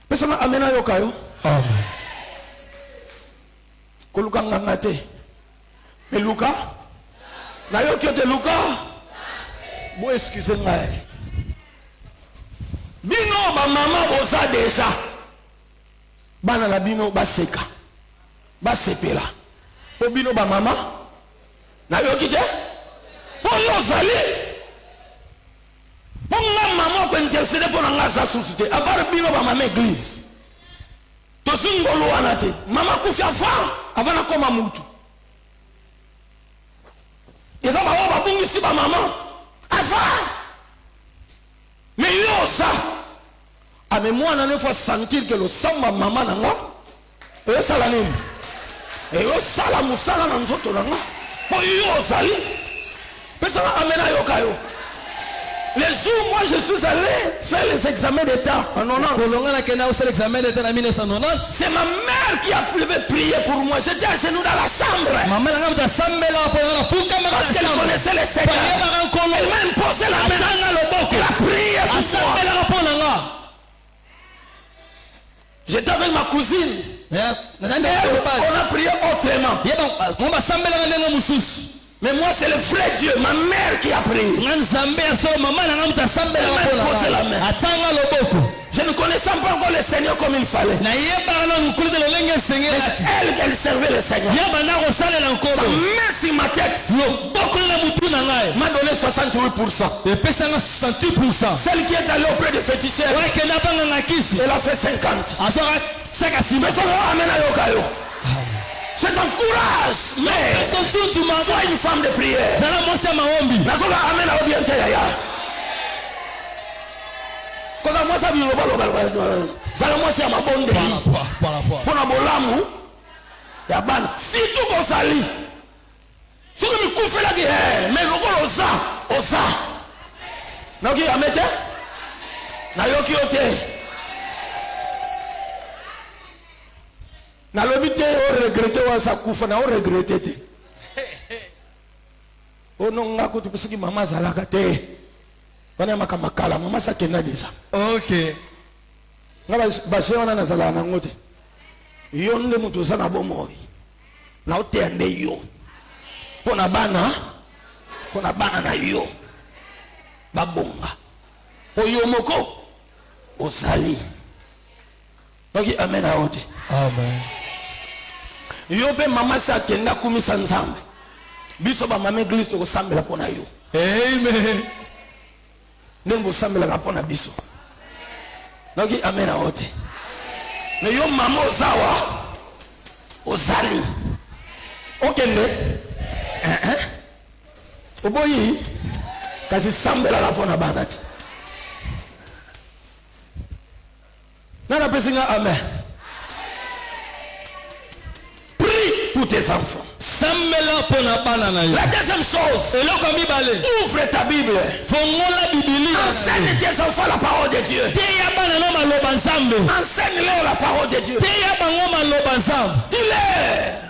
Pesa na amena yo kayo. Amen. Ko Luka nganga te. Mais Luka na yo kiote Luka. Bon excusez-moi. Bino ba mama boza déjà. Bana la bino baseka. Basepela. Po bino ba mama. Na yo kite? Po yo zali. Po nga mama ko intercéder pour nga za susute. Avoir bino ba mama église. To singolo wana te. Mama kufi afa avana koma mutu. Eza ba wa bungi si ba mama. Afa. Mais yo ça. Ah mais moi on faut sentir que le sang ma maman nanga. Et ça la nini. Et yo sala musala na nzoto nanga. Po yo sali. Personne amena yo kayo. Les jours moi je suis allé faire les examens d'état en 90. Kolonga na kena au l'examen d'état en 1990. C'est ma mère qui a prié pour moi. J'étais à genoux dans la chambre. Maman nga mta sambela pour la fuka ma Parce qu'elle connaissait les Seigneurs. Elle m'a imposé la main. Elle a prié pour moi. Sambela pour nga. J'étais avec ma cousine. On a prié autrement. Mais moi c'est le vrai Dieu, ma mère qui a prié. Elle m'a imposé la main. Je ne connaissais pas encore le Seigneur comme il fallait. Mais elle servait le Seigneur. Sa main sur ma tête m'a donné 68%. Celle qui est allée auprès de féticheurs, elle a fait 50. Je t'encourage, mais sois une femme de prière. Koza moi ça vient ça moi c'est ma bonne bona bolamu ya bana si tu ko sali si tu me couper la guerre mais lokolo osa na ki amete na yoki ote na lobite o regretter wa sa kufa na o regretter te ono ngako tu pisiki mama zalaka te. On a makala mama sa kena déjà. OK. Nga ba sheona na zala na ngote. Yo nde mutu sana bomoyi. Na otende yo. Pona bana na yo. Babonga. Oyo moko osali. OK, amen a ote. Amen. Yo pe mama sa kenda kumisa nzambe. Biso ba mama église to sambela pona yo. Amen. Nengo sambela kapona biso. Noki amen aote. Mais yo mama ozawa ozali. Okende. Oboyi kasi sambela kapona banati. Nana pesinga amen. Prie pour tes enfants. Sambela pona bana na yo. La deuxième chose, Eloko mibale. ouvre ta Bible. Fongola Biblia. Enseigne tes enfants la parole de Dieu. Teya bana no maloba nzambe. Enseigne-leur la parole de Dieu. Teya bango maloba nzambe. Dis-leur.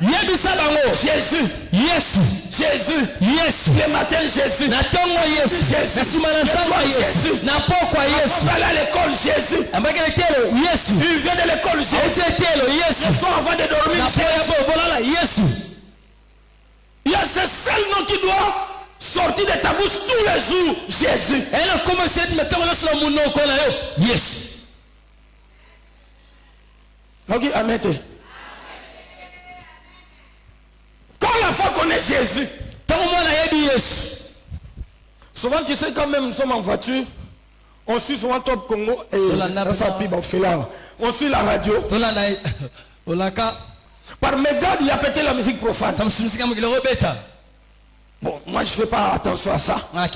Yebisa bango. Jésus. Yesu. Jésus. Yesu. Le matin Jésus. Na tongo Yesu. Jésus. Na sima na nzamba Yesu. Na pokwa Yesu. On va aller à l'école Jésus. Ambaka etelo Yesu. Il vient de l'école Jésus. Ose etelo Yesu. Le soir avant de dormir Na Jésus. poya bolala Yesu. Il y a ce seul nom qui doit sortir de ta bouche tous les jours. Jésus. Elle a commencé à mettre le monoko na yo. Yes. Ok, amen. Quand l'enfant connaît Jésus, souvent tu sais quand même nous sommes en voiture, on suit souvent Top Congo et on suit la radio. Par mégarde, il y a pété la musique profane. Bon, moi je fais pas attention à ça. Bro,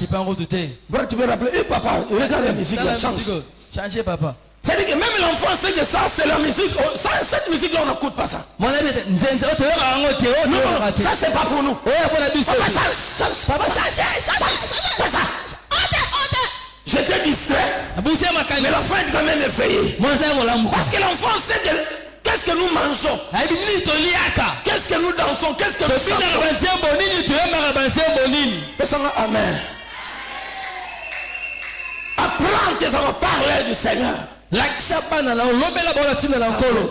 tu peux rappeler, papa, regarde la musique, la chance. Changez papa. C'est-à-dire que même l'enfant sait que ça c'est la musique. Ça, cette musique là on n'écoute pas ça. Non, ça c'est pas pour nous. Papa, ça. J'étais distrait. Mais l'enfant est quand même effrayé. Parce que l'enfant sait que qu'est-ce que nous mangeons, qu'est-ce que nous dansons, qu'est-ce que nous chantons. Amen. Apprends tes enfants, parler du Seigneur. Parler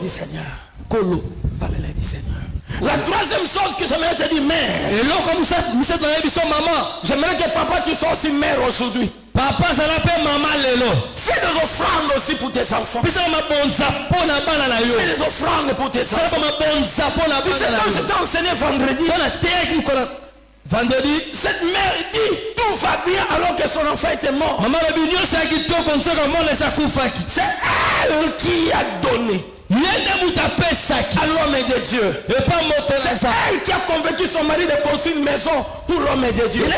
du Seigneur. Parler du Seigneur. La troisième chose que j'aimerais te dire, mère. J'aimerais que papa tu sois aussi mère aujourd'hui. Papa, ça l'appelle maman lelo. Fais des offrandes aussi pour tes enfants. Fais des offrandes pour tes enfants. Tu sais quand je t'ai enseigné vendredi, cette mère dit tout va bien alors que son enfant était mort. C'est elle qui a donné à l'homme de Dieu. C'est elle qui a convaincu son mari de construire une maison pour l'homme de Dieu. Quand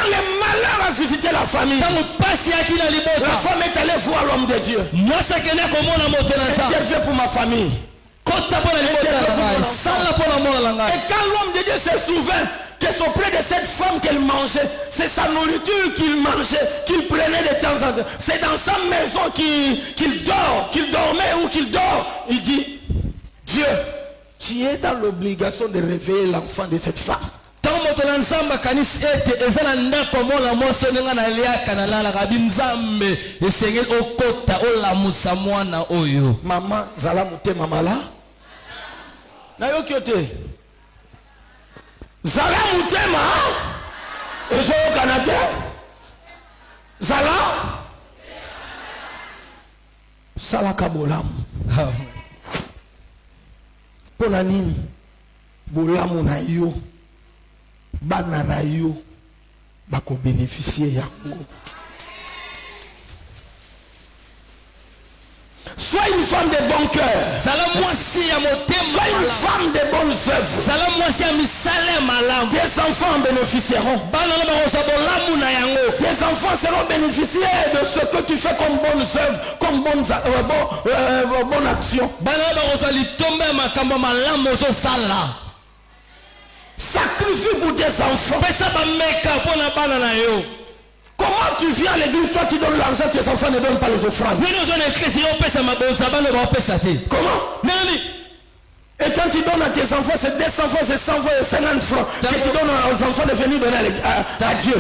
le malheur a visité la famille, la femme est allée voir l'homme de Dieu. Interviens pour ma famille. Et quand l'homme de Dieu se souvient que c'est auprès de cette femme qu'elle mangeait, c'est sa nourriture qu'il mangeait, qu'il prenait de temps en temps. C'est dans sa maison qu'il dormait ou qu'il dort. Il dit, Dieu, tu es dans l'obligation de réveiller l'enfant de cette femme. Maman, zala mute mamala. Nayoki ote. Zala mutema. Ezo Canada. Zala. Salaka bolamu. Pona nini? Bolamu na yo. Bana na yo. Bako bénéficier yango. Sois une femme de bon cœur. Sois une femme de bonnes œuvres. Tes enfants bénéficieront. Tes enfants seront bénéficiaires de ce que tu fais comme bonnes œuvres, comme bonnes actions. Sacrifie pour tes enfants. Comment tu viens à l'église, toi tu donnes l'argent, tes enfants ne donnent pas les offrandes. Comment? Et quand tu donnes à tes enfants, c'est 200 francs, c'est 100 francs et 50 francs que tu donnes aux enfants de venir donner à Dieu.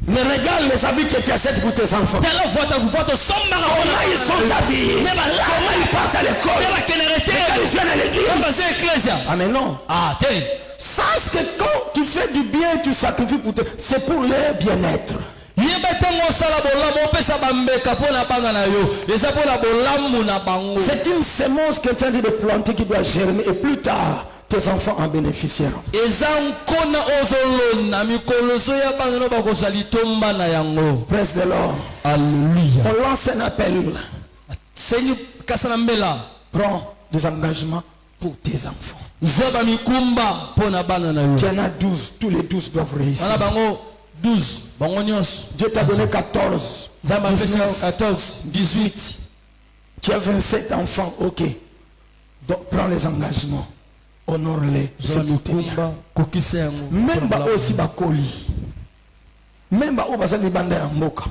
Mais regarde les habits que tu achètes pour tes enfants. Comment ils sont habillés? Comment ils partent à l'école? Quand ils viennent à l'église? Ah mais non. Sache que quand tu fais du bien, tu sacrifies pour tes... c'est pour leur bien-être. C'est une sémence que tu as dit de planter qui doit germer et plus tard tes enfants en bénéficieront. Praise the Lord. Alléluia. On lance un appel. Prends des engagements pour tes enfants. Tu en as 12, tous les 12 doivent réussir. Dieu t'a donné 14. 14, 18. Tu as 27 enfants, ok. Donc prends les engagements. Honore-les. Même aussi bakoli. Même aussi banda ya mboka.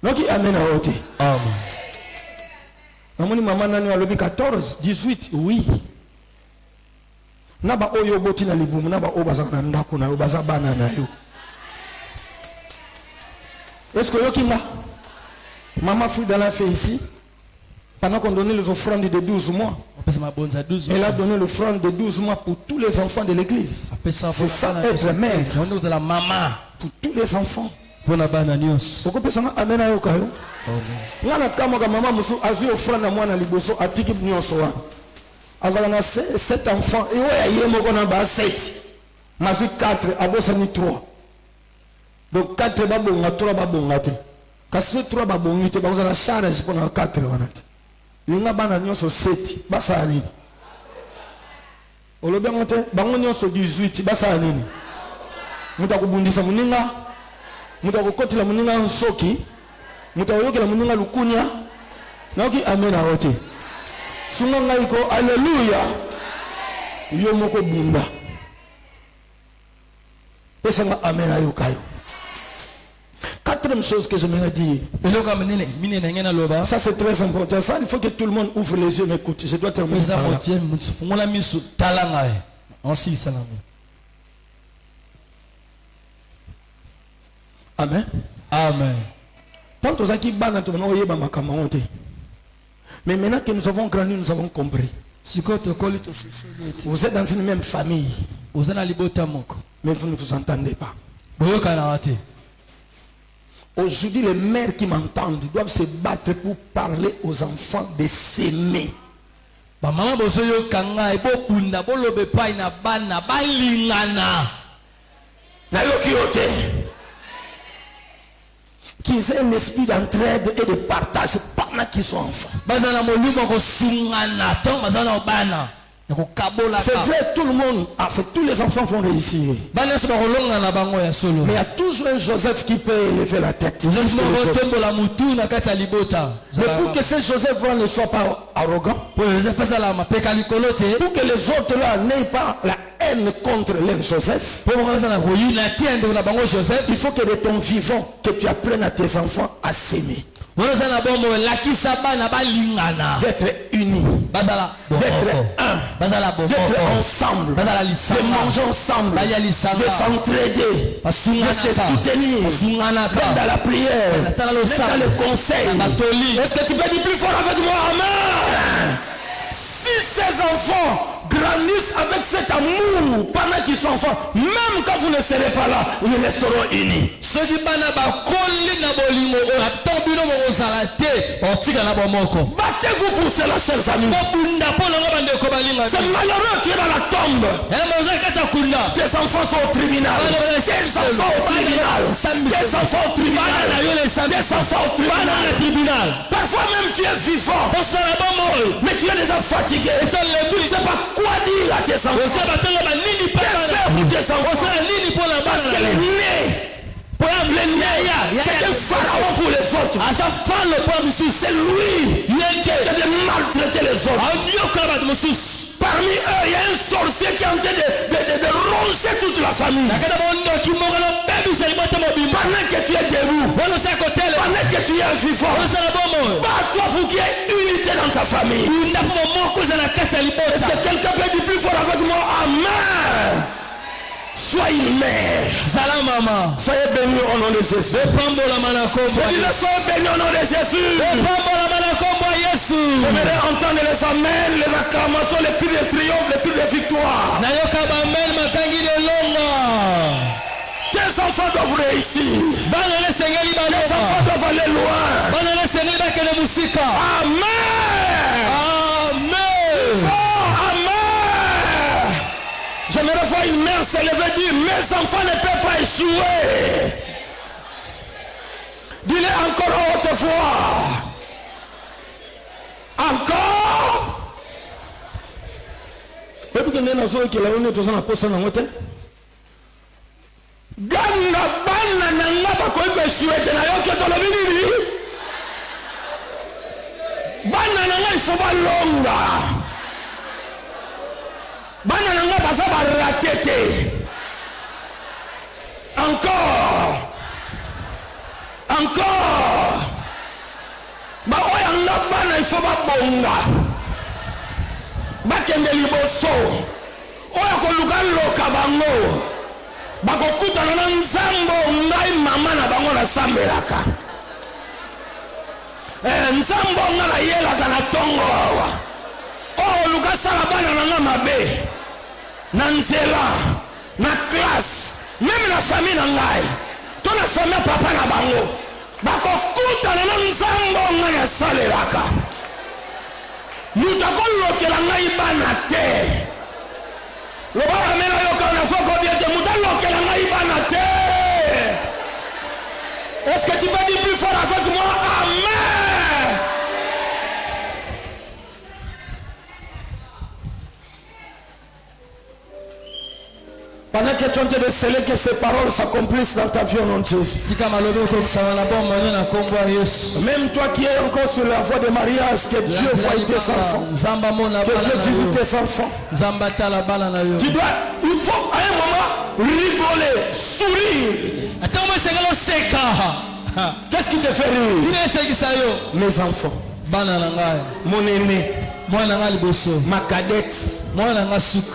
Donc amen à ôté. Amen. Namoni maman nani alobi 14, 18, oui. Naba oyo boti na libumu naba obaza na ndako na obaza bana na yo. Est-ce que yokinga? Maman fouille dans la fait ici. Pendant qu'on donnait les offrandes de 12 mois. Elle a donné l'offrande de 12 mois pour tous les enfants de l'église. C'est ça être mère. De la maman. Pour tous les enfants. Pourquoi personne amen à yokayo? Ngana kama ka maman musu azu offrande na mwana liboso atiki nyonso wa. Azala na 7 enfants et oya yemo kona ba 7. Mazu 4 abosa ni 3. Donc 4 babonga 3 babonga te. Kasi 3 babongi te bakoza na charge pour na 4 wanate. Linga bana nyonso 7 basa nini? Olobi ngote bango nyonso 18 basa nini? Muta kubundisa muninga. Muta kokotila muninga nsoki. Muta oyokela muninga lukunya. Naoki amen a wote. Sunga ngaiko alleluia. Yo moko bunda. Pesa nga amen a yokayo. Quatrième chose que je me dire. Ça c'est très important. Ça, il faut que tout le monde ouvre les yeux et m'écoute. Je dois terminer par là. Amen. Amen. Tant aux acquis banat, mais maintenant que nous avons grandi, nous avons compris. Vous êtes dans une même famille. Mais vous ne vous entendez pas. Aujourd'hui, les mères qui m'entendent doivent se battre pour parler aux enfants de s'aimer. Qu'ils aient l'esprit d'entraide et de partage pendant qu'ils sont enfants. C'est vrai, tout le monde, enfin, tous les enfants vont réussir. Mais il y a toujours un Joseph qui peut élever la tête. Mais pour que ce Joseph ne soit pas arrogant, pour que les autres là n'aient pas la haine contre leur Joseph, il faut que de ton vivant, que tu apprennes à tes enfants à s'aimer. D'être unis, d'être un, d'être ensemble, de manger ensemble, de s'entraider, de se soutenir, d'être dans la prière, d'être dans le conseil. Est-ce que tu peux dire plus fort avec moi? Amen. Si ces enfants grandissent avec cet amour pendant qu'ils sont enfants, même quand vous ne serez pas là, ils resteront unis. Battez-vous pour cela, chers amis. C'est malheureux, tu es dans la tombe. Tes enfants sont au tribunal. Tes enfants au tribunal. Tes enfants au tribunal. Tes enfants au tribunal. Parfois même tu es vivant, mais tu es déjà fatigué. Tu ne sais pas quoi dire à tes enfants. Qu'est-ce que faire pour tes enfants? Parce que les nés, c'est un pharaon pour les autres. C'est lui qui a de maltraiter les autres. Parmi eux, il y a un sorcier qui est en train de roncer toute la famille. Pendant que tu es debout, pendant que tu es vivant, bats-toi pour qu'il y ait unité dans ta famille. Est-ce que quelqu'un peut dire plus fort avec moi? Amen. Sois une mère. Soyez bénis au nom de Jésus. Soyez bénis au nom de Jésus. J'aimerais entendre les amens, les acclamations, les cris de triomphe, les cris de victoire. Tes enfants doivent réussir. Tes enfants doivent aller loin. Amen. J'aimerais voir une mère se lever et dire: mes enfants ne peuvent pas échouer. Dis-le encore à haute voix. Encore. Ganga bana nanga bakoki échouer te na yo ke tolobi nini? bana nanga il faut balonga bana nanga baza baratete encore baoya nga bana il faut babonga bakende liboso oya koluka loka bango bakokutana na nzambo ngai mama na bango nasambelaka nzambo nga nayelaka na tongo awa oyo luka sala bana nanga mabe na nzela na classe meme na famille na ngai to na famille papa na bango bakokutana na nzambo nga nasalelaka mutu akolokela ngai bana te lobaka mena yoka na foko biete mutu alokela ngai bana te. Est-ce que tu peux dire plus fort avec moi? Amen. Pendant que tu es en train de sceller que ces paroles s'accomplissent dans ta vie au nom de Jésus. Même toi qui es encore sur la voie de mariage, que Dieu voie tes enfants. Que Dieu visite tes enfants. Tu dois, il faut à un moment rigoler, sourire. Qu'est-ce qui te fait rire? Mes enfants. Mon aîné. Ma cadette.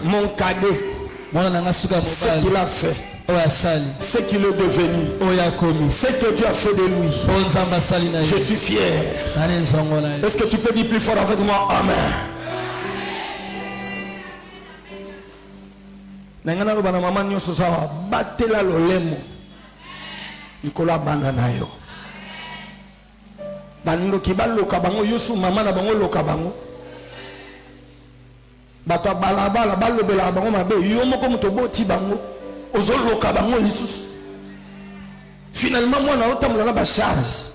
Mon cadet. Ce qu'il a fait, ce qu'il est devenu, ce que Dieu a fait de lui, je suis fier. Est-ce que tu peux dire plus fort avec moi? Amen. Nangana bana mama nyoso sawa batela lolemo ikola bana nayo bando kibaloka bango yosu mama na bango loka bango bato balabala balobela bango mabe yo moko moto boti bango ozoloka bango lisusu finalement mwana otambola na ba charge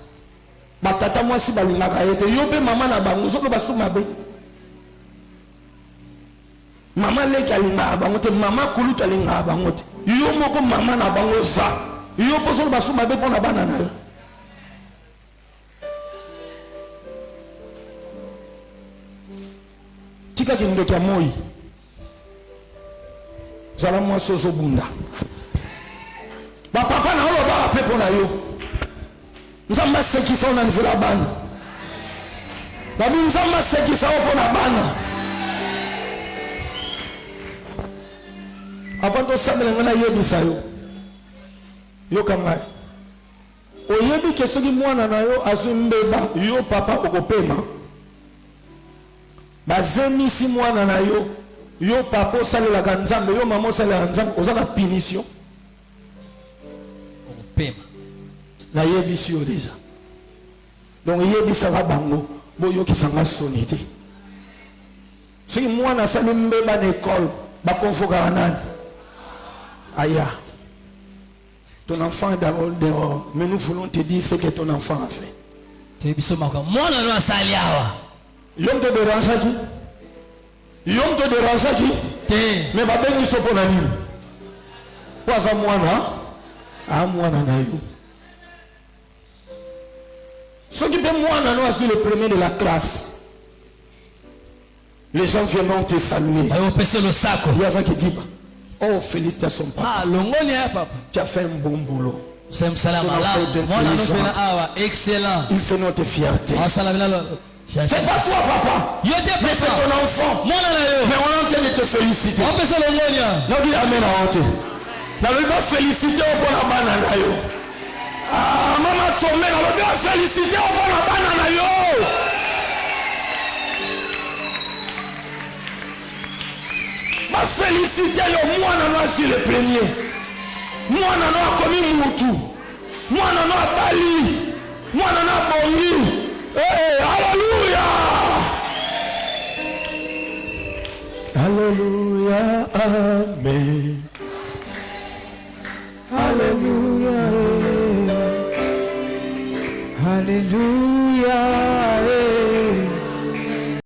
batata mwasi balingaka yete yo be mama na bango ozoloba su mabe mama leki alingaka bango te mama kulutu alingaka bango te yo moko mama na bango za yo po ozoloba su mabe mpona bana na yo. Tika kindoki ya moi zala mwasi ozobunda bapapa na olobaka mpe mpo na yo nzambe asekisa o na nzela bana babi nzambe asekisa o mpo na bana avant tosambela nga nayebisa yo yoka ngai oyebi ke soki mwana na yo azwi mbeba yo papa okopema bazemisi mwana na yo yo papa osalelaka nzambe yo mama osalelaka nzambe oza na punition okopema nayebisi yo deja donc yebisaka bango boyokisanga soni te soki mwana asali mbeba na ekole bakonvokaka nani aya ton enfant est dehors mais nous voulons te dire ce que ton enfant a fait mwana no asali awa yom te dérange qui? Yom te dérange qui? Mais ma belle nous sommes pour la ligne. Pas à moi, à moi, na yo. Ce qui fait moi, na sur le premier de la classe. Les gens viennent te saluer. Il y a ça qui dit, oh, félicitations, papa. Tu as fait un bon boulot. Excellent. Il fait notre fierté. C'est pas toi, papa. Mais c'est ton enfant. Mais on est en train de te féliciter. Non, dis amen à honte. Nous devons féliciter pour la banane. Ah, maman, tu m'as féliciter pour la banane. Ma féliciter, moi, je suis le premier. Moi, je suis commis Moutou. Moi, je suis Bali. Moi, je suis Bongi. Hey, alléluia! Alléluia, amen. Alléluia, alléluia.